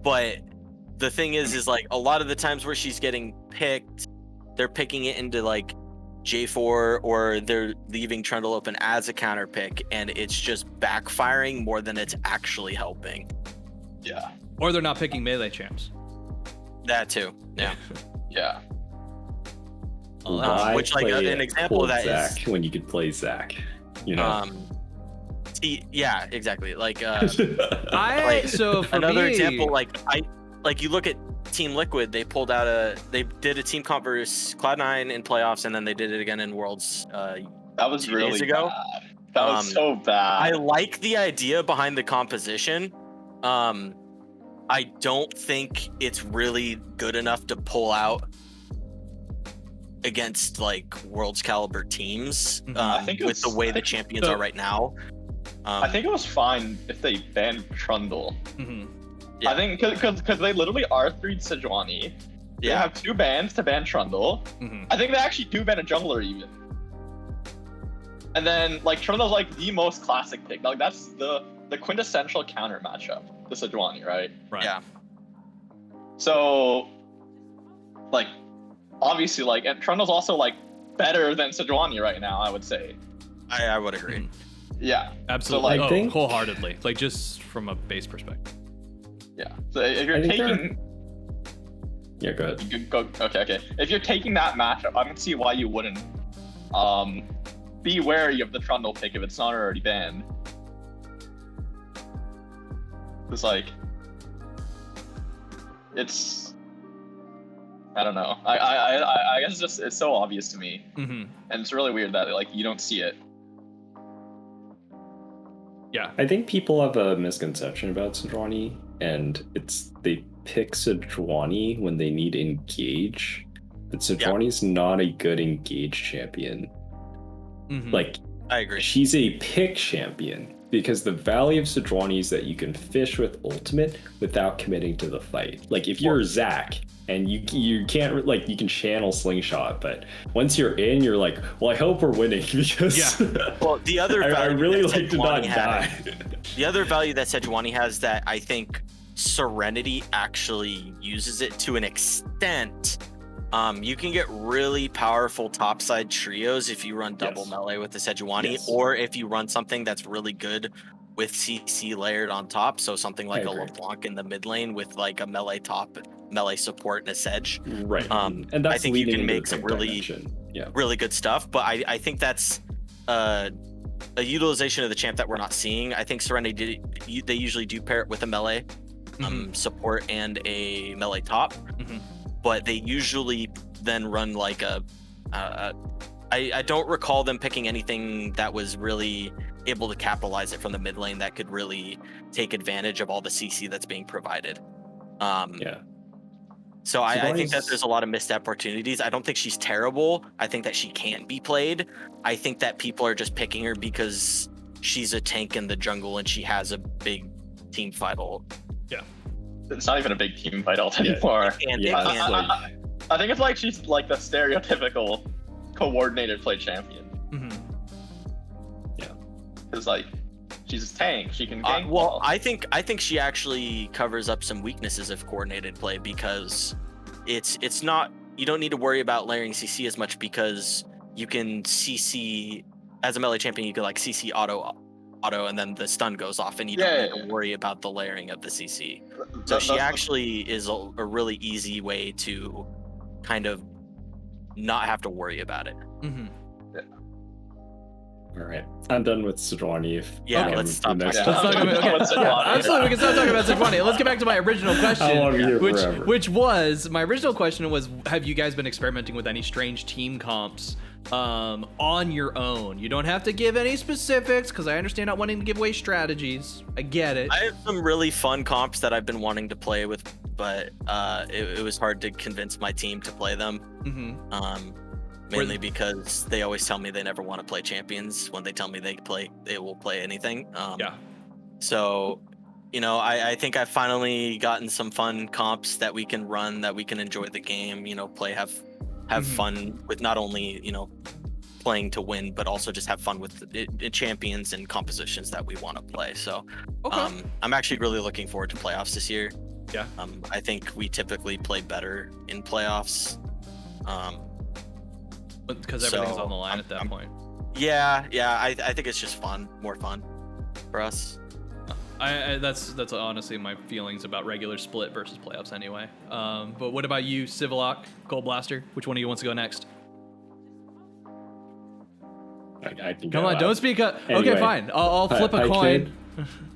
But the thing is like a lot of the times where she's getting picked, they're picking it into like J4, or they're leaving Trundle open as a counter pick, and it's just backfiring more than it's actually helping. Yeah. Or they're not picking melee champs. That too. Yeah. Yeah. Which, like, an example of that Zach is when you could play Zach, you know. Yeah, exactly. Like, so for another me, example, like you look at Team Liquid, they did a team comp versus Cloud9 in playoffs, and then they did it again in Worlds. That was 2 really days ago. bad. That was so bad. I like the idea behind the composition. I don't think it's really good enough to pull out against like Worlds caliber teams. I think with the way the champions are right now. I think it was fine if they banned Trundle. Yeah. I think because they literally R3'd Sejuani. They have 2 bans to ban Trundle. I think they actually do ban a jungler even. And then like Trundle's like the most classic pick. Like that's the quintessential counter matchup to Sejuani, right? Right. Yeah. So like obviously like, and Trundle's also like better than Sejuani right now, I would say. I would agree. Yeah. Absolutely. So, I think- wholeheartedly. Like just from a base perspective. Yeah. So if you're I think taking Yeah, go ahead. you could go okay. If you're taking that matchup, I can see why you wouldn't be wary of the Trundle pick if it's not already banned. It's like it's I don't know. I guess it's so obvious to me. And it's really weird that like you don't see it. Yeah. I think people have a misconception about Sejuani, and they pick Sejuani when they need engage, but Sejuani's not a good engage champion. Like, I agree. She's a pick champion because the value of Sejuani is that you can fish with ultimate without committing to the fight. Like if you're Zach and you can't, like, you can channel slingshot, but once you're in, you're like, well, I hope we're winning because well, the other value I really that like to not Sejuani die. The other value that Sejuani has that I think Serenity actually uses it to an extent. You can get really powerful topside trios if you run double melee with the Sejuani, or if you run something that's really good with CC layered on top. So something like a LeBlanc in the mid lane with like a melee top, melee support, and a Sedge. Right. And that's I think you can leading make into some the really, dimension. really good stuff. But I think that's a utilization of the champ that we're not seeing. I think Serenity they usually do pair it with a melee support and a melee top. But they usually then run like I don't recall them picking anything that was really able to capitalize it from the mid lane that could really take advantage of all the CC that's being provided. So I think that there's a lot of missed opportunities. I don't think she's terrible. I think that she can't be played. I think that people are just picking her because she's a tank in the jungle and she has a big team fight ult. Yeah. It's not even a big team fight ult anymore. I think it's like she's like the stereotypical coordinated play champion. Because like she's a tank, she can gank. Well, I think she actually covers up some weaknesses of coordinated play because it's not, you don't need to worry about layering CC as much because you can CC as a melee champion. You can like CC auto, and then the stun goes off, and you don't need to worry about the layering of the CC. So she actually is a really easy way to kind of not have to worry about it. All right, I'm done with Sejuani. Let's stop talking absolutely, we can stop talking about Sejuani. Let's get back to my original question, which was my original question was: have you guys been experimenting with any strange team comps on your own? You don't have to give any specifics because I understand not wanting to give away strategies. I get it. I have some really fun comps that I've been wanting to play with, but it was hard to convince my team to play them. Mainly because they always tell me they never want to play champions. When they tell me they will play anything. So, you know, I think I've finally gotten some fun comps that we can run, that we can enjoy the game, you know, play, have fun with, not only, you know, playing to win, but also just have fun with the champions and compositions that we want to play. So I'm actually really looking forward to playoffs this year. I think we typically play better in playoffs. Because everything's on the line at that point. Yeah. I think it's just more fun for us. That's honestly my feelings about regular split versus playoffs anyway. But what about you, Sivolock, Coldblaster? Which one of you wants to go next? I can Come go on, don't speak up. Anyway, okay, fine. I'll flip a coin.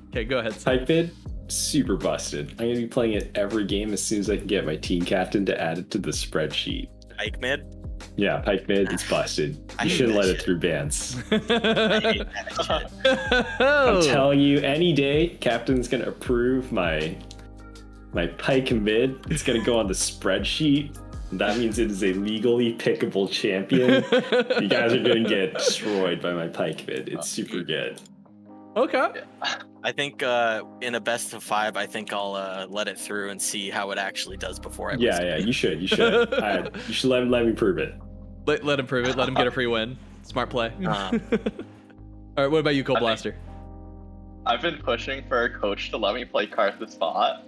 Okay, go ahead. Pike bid, super busted. I'm gonna be playing it every game as soon as I can get my team captain to add it to the spreadsheet. Pike mid? Yeah, Pike mid, it's busted. You shouldn't let it through bans. I'm telling you, any day, captain's gonna approve my Pike mid. It's gonna go on the spreadsheet. That means it is a legally pickable champion. You guys are gonna get destroyed by my Pike mid. It's super good. Okay. I think in a best of 5, I think I'll let it through and see how it actually does before I. Yeah, you should. You should let me prove it. Let him prove it. Let him get a free win. Smart play. All right. What about you, Coldblaster? I've been pushing for a coach to let me play Karthus spot,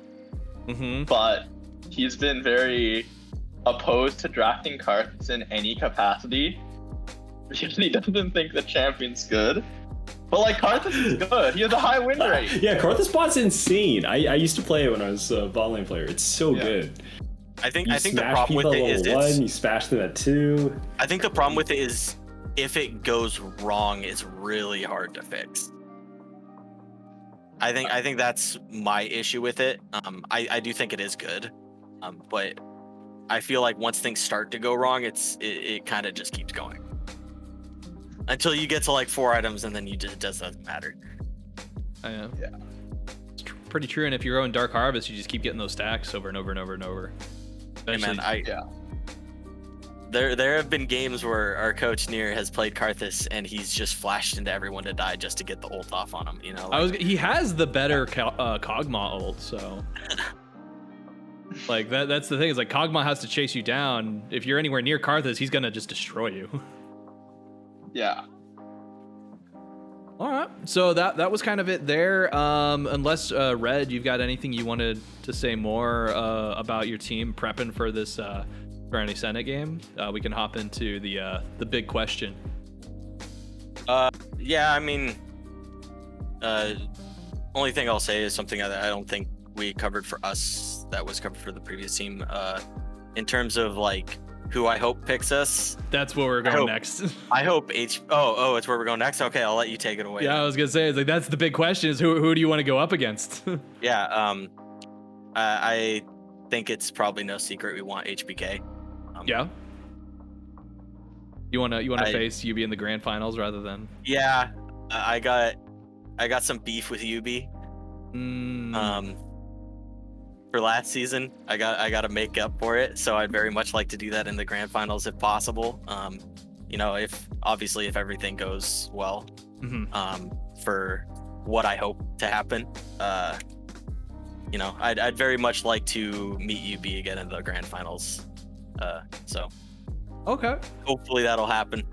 but he's been very opposed to drafting Karthus in any capacity because he doesn't think the champion's good. But like Karthus is good. He has a high win rate. Yeah, Karthus spot's insane. I used to play it when I was a bot lane player. It's so good. I think the problem with it is you smash them at 2. I think the problem with it is if it goes wrong, it's really hard to fix. I think that's my issue with it. I do think it is good, but I feel like once things start to go wrong, it kind of just keeps going until you get to like 4 items, and then it just doesn't matter. I am. Yeah. It's pretty true. And if you're going Dark Harvest, you just keep getting those stacks over and over and over and over. Hey man, There have been games where our coach Near has played Karthus and he's just flashed into everyone to die just to get the ult off on him. You know, he has the better Kog'Maw ult, so like that's the thing is like Kog'Maw has to chase you down. If you're anywhere near Karthus, he's gonna just destroy you. Yeah. All right, so that was kind of it there. Unless Red, you've got anything you wanted to say more about your team prepping for this Serenity Senate game, we can hop into the big question. Yeah, I mean, only thing I'll say is something that I don't think we covered for us that was covered for the previous team. In terms of like who I hope picks us. That's where we're going next. I hope Oh, it's where we're going next. Okay, I'll let you take it away. Yeah, I was gonna say it's like that's the big question: is who do you want to go up against? Yeah, I think it's probably no secret we want HBK. Yeah. You wanna face YUBI in the grand finals rather than? Yeah, I got some beef with YUBI. For last season, I got to make up for it. So I'd very much like to do that in the grand finals if possible. You know, if everything goes well, for what I hope to happen. You know, I'd very much like to meet YUBI again in the grand finals. So okay, hopefully that'll happen.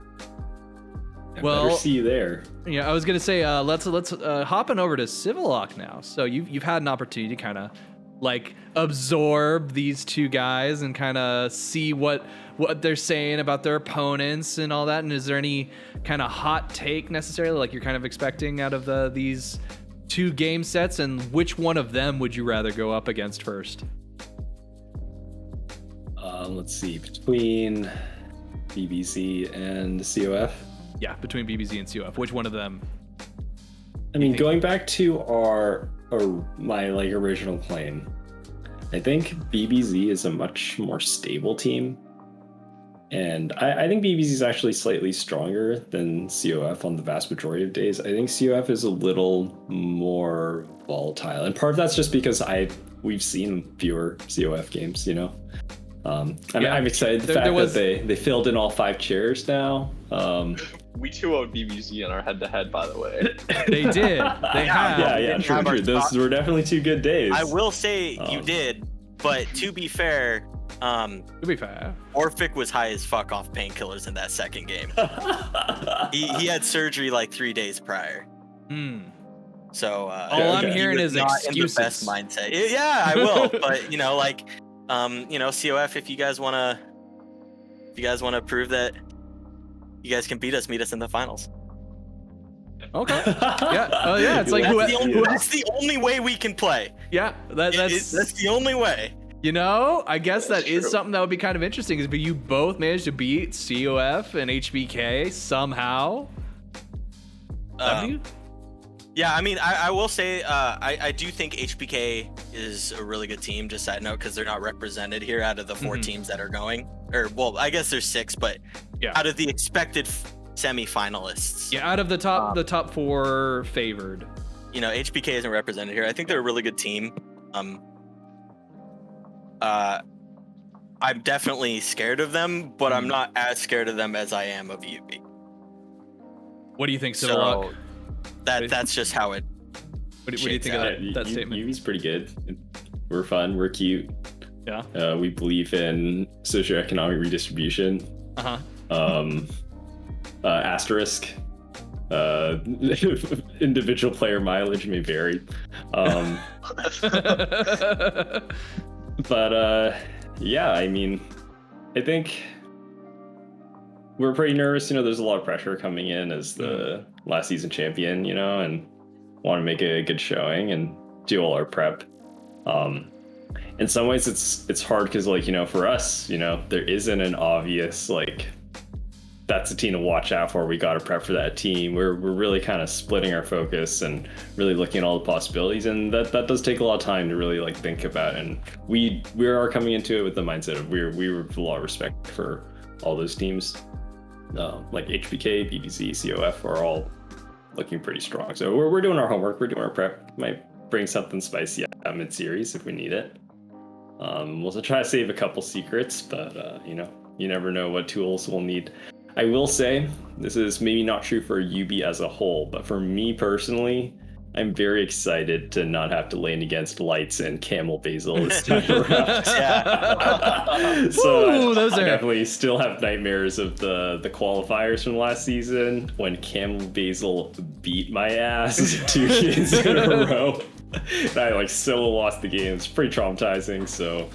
Well, better see you there. Yeah, I was gonna say let's hopping over to Sivolock now. So you've had an opportunity to kind of like absorb these two guys and kind of see what they're saying about their opponents and all that. And is there any kind of hot take necessarily like you're kind of expecting out of these two game sets, and which one of them would you rather go up against first? Let's see, between BBZ and COF. Yeah, between BBZ and COF, which one of them? I mean, going back to my like original claim, I think BBZ is a much more stable team, and I think BBZ is actually slightly stronger than COF on the vast majority of days. I think COF is a little more volatile, and part of that's just because we've seen fewer COF games, you know. I'm excited the fact that they filled in all 5 chairs now. We 2-0'd BBZ in our head-to-head, by the way. They did. They have. Yeah, true. Those were definitely 2 good days. I will say you did, but to be fair, Orphic was high as fuck off painkillers in that second game. he had surgery like 3 days prior. So all I'm hearing is excuses. In the best mindset. Yeah, I will. But you know, like, you know, COF, if you guys wanna prove that you guys can beat us, meet us in the finals. Okay. Yeah. Oh yeah. It's like that's the only way we can play. Yeah. That's the only way. You know, I guess That's that is true. something that would be kind of interesting. Is but you both managed to beat COF and HBK somehow. Have you? Yeah, I mean, I will say, I do think HBK is a really good team, just side note, because they're not represented here out of the 4 teams that are going. Or, well, I guess there's 6, but out of the expected semi-finalists. Yeah, out of the top 4 favored. You know, HBK isn't represented here. I think they're a really good team. I'm definitely scared of them, but I'm not as scared of them as I am of YUBI. What do you think, Sivolock? So, that's just how it. What do you think of that statement? YUBI's pretty good. We're fun. We're cute. Yeah. We believe in socioeconomic redistribution. Asterisk. Individual player mileage may vary. But yeah, I mean, I think we're pretty nervous. You know, there's a lot of pressure coming in as the last season champion, you know, and want to make a good showing and do all our prep. In some ways it's hard because, like, you know, for us, you know, there isn't an obvious, like, that's a team to watch out for. We got to prep for that team. We're really kind of splitting our focus and really looking at all the possibilities, and that does take a lot of time to really, like, think about. And we are coming into it with the mindset of we have a lot of respect for all those teams. Like HBK, BBZ, COF are all looking pretty strong. So we're doing our homework. We're doing our prep. Might bring something spicy out mid-series if we need it. We'll try to save a couple secrets, but you know, you never know what tools we'll need. I will say, this is maybe not true for YUBI as a whole, but for me personally, I'm very excited to not have to lane against Lights and Camel Basil this time around. So I definitely still have nightmares of the qualifiers from last season when Camel Basil beat my ass 2 games in a row. And I, like, solo lost the game. It's pretty traumatizing, so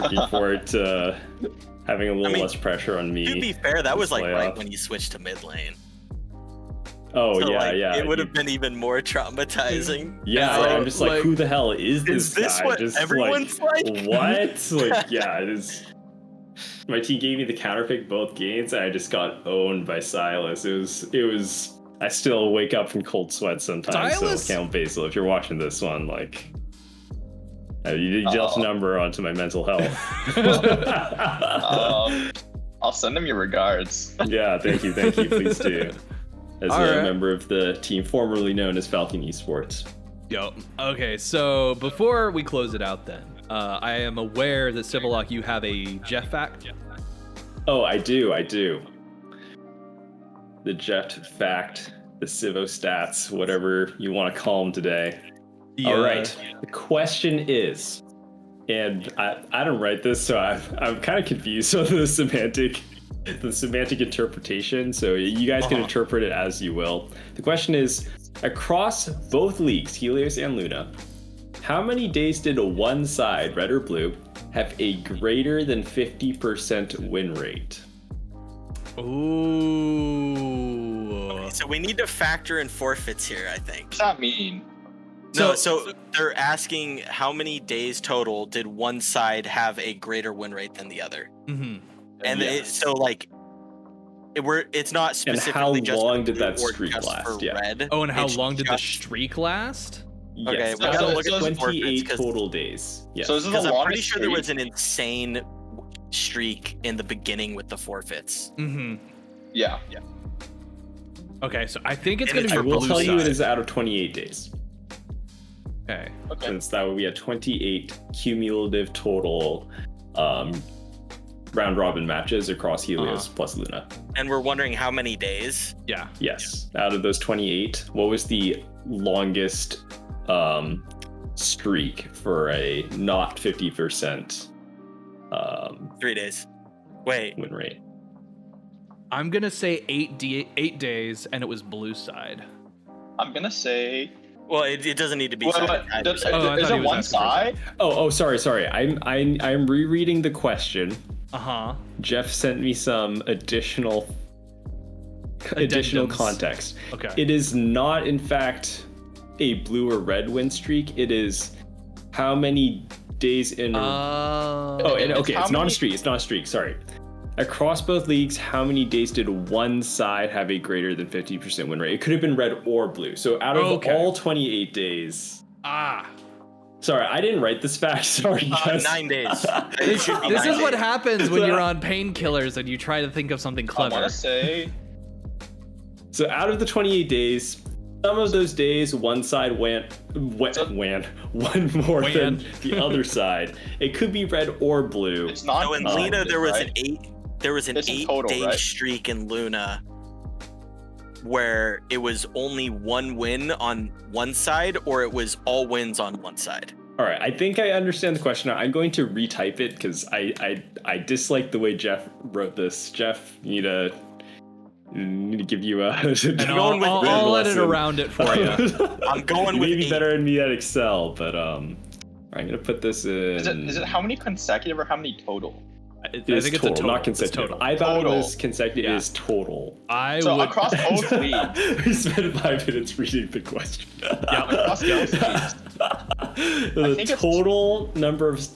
looking forward to having a little less pressure on me. To be fair, that was like right when you switched to mid lane. Oh, so, yeah, like, yeah. It would have been even more traumatizing. Yeah, so, I'm just like, who the hell is this this guy? What just everyone's like? What? Like, yeah, it is. My team gave me the counter pick both games, and I just got owned by Silas. It was. I still wake up from cold sweat sometimes. Silas? So Camel Basil, if you're watching this one, like, you dealt a number onto my mental health. I'll send him your regards. Yeah, thank you, please do. As a member of the team formerly known as Falcon Esports. Yo, okay, so before we close it out then, I am aware that Sivolock, you have a Jeff fact. Oh, I do. The Jeff fact, the Sivo-stats, whatever you want to call them today. Yeah. All right, the question is, and I don't write this, so I'm kind of confused on the semantic interpretation, so you guys can interpret it as you will. The question is, across both leagues, Helios and Luna, how many days did one side, red or blue, have a greater than 50% win rate? Ooh. Okay, so we need to factor in forfeits here, I think. What does that mean? So they're asking how many days total did one side have a greater win rate than the other? Mm-hmm. And it's not specifically and how long did that streak last? Yeah. Red. Oh, and how long did the streak last? Okay, yes, we gotta look at the 28 total days. Yeah. So because I'm pretty sure there was an insane streak in the beginning with the forfeits. Mm-hmm. Yeah. Okay, so I think it's going to be. I will tell you it is out of 28 days. Okay. Since that would be a 28 cumulative total round robin matches across Helios plus Luna. And we're wondering how many days? Yeah. Yes. Out of those 28, what was the longest streak for a not 50% 3 days. Wait. Win rate? I'm going to say 8 days, and it was blue side. I'm going to say... Well, it doesn't need to be. Is it one side? Oh, sorry. I'm rereading the question. Uh-huh. Jeff sent me some additional additional context. Okay. It is not, in fact, a blue or red win streak. It is how many days in. It's not a streak. It's not a streak. Sorry. Across both leagues, how many days did one side have a greater than 50% win rate? It could have been red or blue. So out of all 28 days. Sorry, I didn't write this fact. Sorry, guys. 9 days. This is what happens when you're on painkillers and you try to think of something clever. I want to say. So out of the 28 days, some of those days, one side won more than the other side. It could be red or blue. It's not. So in Luna, there was right? an 8-day streak in Luna where it was only one win on one side, or it was all wins on one side. All right, I think I understand the question. I'm going to retype it because I dislike the way Jeff wrote this. Jeff, you need to give you a. I'll let it around it for you. I'm going with maybe better than me at Excel, but I'm gonna put this in. Is it how many consecutive or how many total? I think it's total, a total, not consecutive. Total. I thought it was consecutive. Is total. Across both leagues. We spent 5 minutes reading the question. Across both leagues. The total number of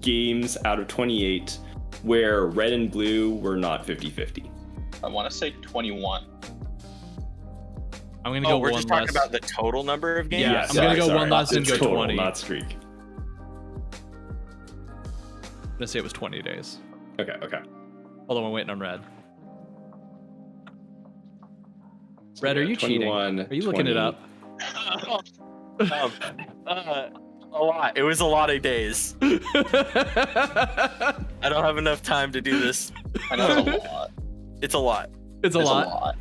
games out of 28 where red and blue were not 50-50. I want to say 21. I'm gonna go. We're one just talking less. about the total number of games. Yeah, I'm gonna go one less and go total, 20. Not streak. I'm gonna say it was 20 days. Okay. Although I'm waiting on red. Red, are you cheating? Are you looking it up? A lot. It was a lot of days. I don't have enough time to do this. I know it's a lot. It's a lot. It's a lot.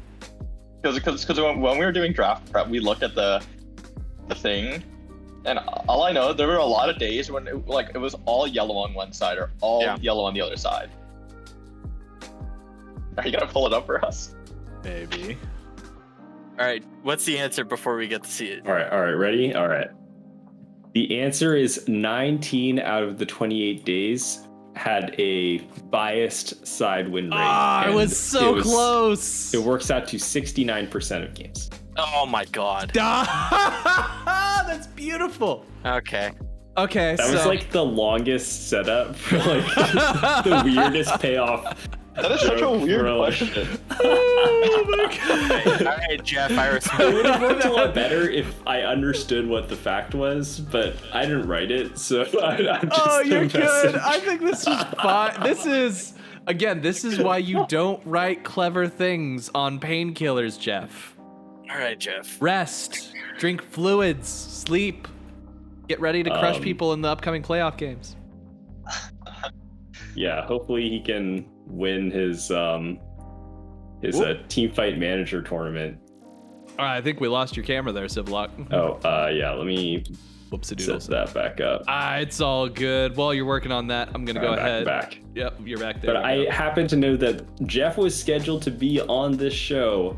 Because when we were doing draft prep, we looked at the thing, and all I know, there were a lot of days when it was all yellow on one side or all yellow on the other side. Are you gonna pull it up for us? Maybe. All right. What's the answer before we get to see it? All right. Ready? All right. The answer is 19 out of the 28 days had a biased side win rate. It was so close. It works out to 69% of games. Oh my god. That's beautiful. Okay. Okay, that was like the longest setup for like the weirdest payoff. That is such a weird question. Oh my god. All right, Jeff, I respect. It would have worked a lot better if I understood what the fact was, but I didn't write it, so I'm just you're good. I think this is fine. This is why you don't write clever things on painkillers, Jeff. All right, Jeff. Rest, drink fluids, sleep. Get ready to crush people in the upcoming playoff games. Yeah, hopefully he can win his team fight manager tournament. All right, I think we lost your camera there, Sivolock. Yeah, let me set that back up. It's all good. While you're working on that, I'm gonna go ahead. Back. Yep, you're back there. But I happen to know that Jeff was scheduled to be on this show.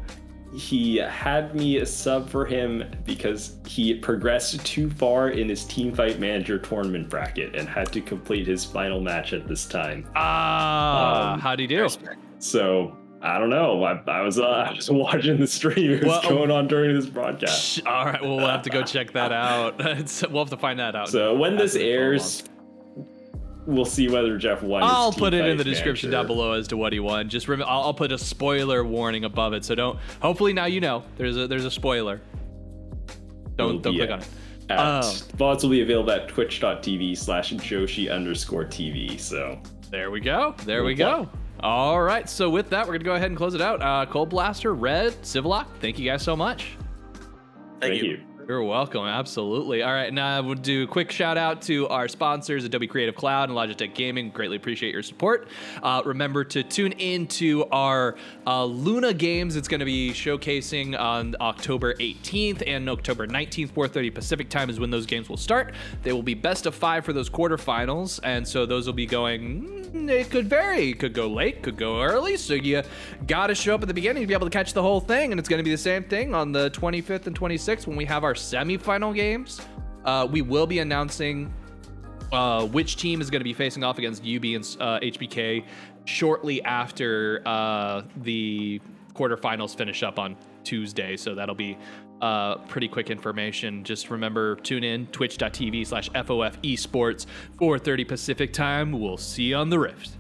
He had me a sub for him because he progressed too far in his team fight manager tournament bracket and had to complete his final match at this time. How'd he do? So I don't know. I was watching the stream. It was going on during this broadcast. All right, well, we'll have to go check that out. We'll have to find that out. So when this airs, we'll see whether Jeff won. I'll put it in the description down below as to what he won. Just remember, I'll put a spoiler warning above it. So don't. Hopefully now you know there's a spoiler. Don't click on it. VODs will be available at twitch.tv/Joshi_TV. So there we go. There we go. All right. So with that, we're gonna go ahead and close it out. Coldblaster, Red, Sivolock, thank you guys so much. Thank you. You're welcome. Absolutely. All right. Now we'll do a quick shout out to our sponsors, Adobe Creative Cloud and Logitech Gaming. Greatly appreciate your support. Remember to tune in to our Luna games. It's going to be showcasing on October 18th and October 19th, 4:30 Pacific time is when those games will start. They will be best of 5 for those quarterfinals. And so those will be going, it could vary. It could go late, could go early. So you got to show up at the beginning to be able to catch the whole thing. And it's going to be the same thing on the 25th and 26th when we have our semifinal games. We will be announcing which team is going to be facing off against YUBI and HBK shortly after the quarterfinals finish up on Tuesday, so that'll be pretty quick information. Just remember, tune in twitch.tv/FOF Esports 4:30 Pacific time. We'll see you on the Rift.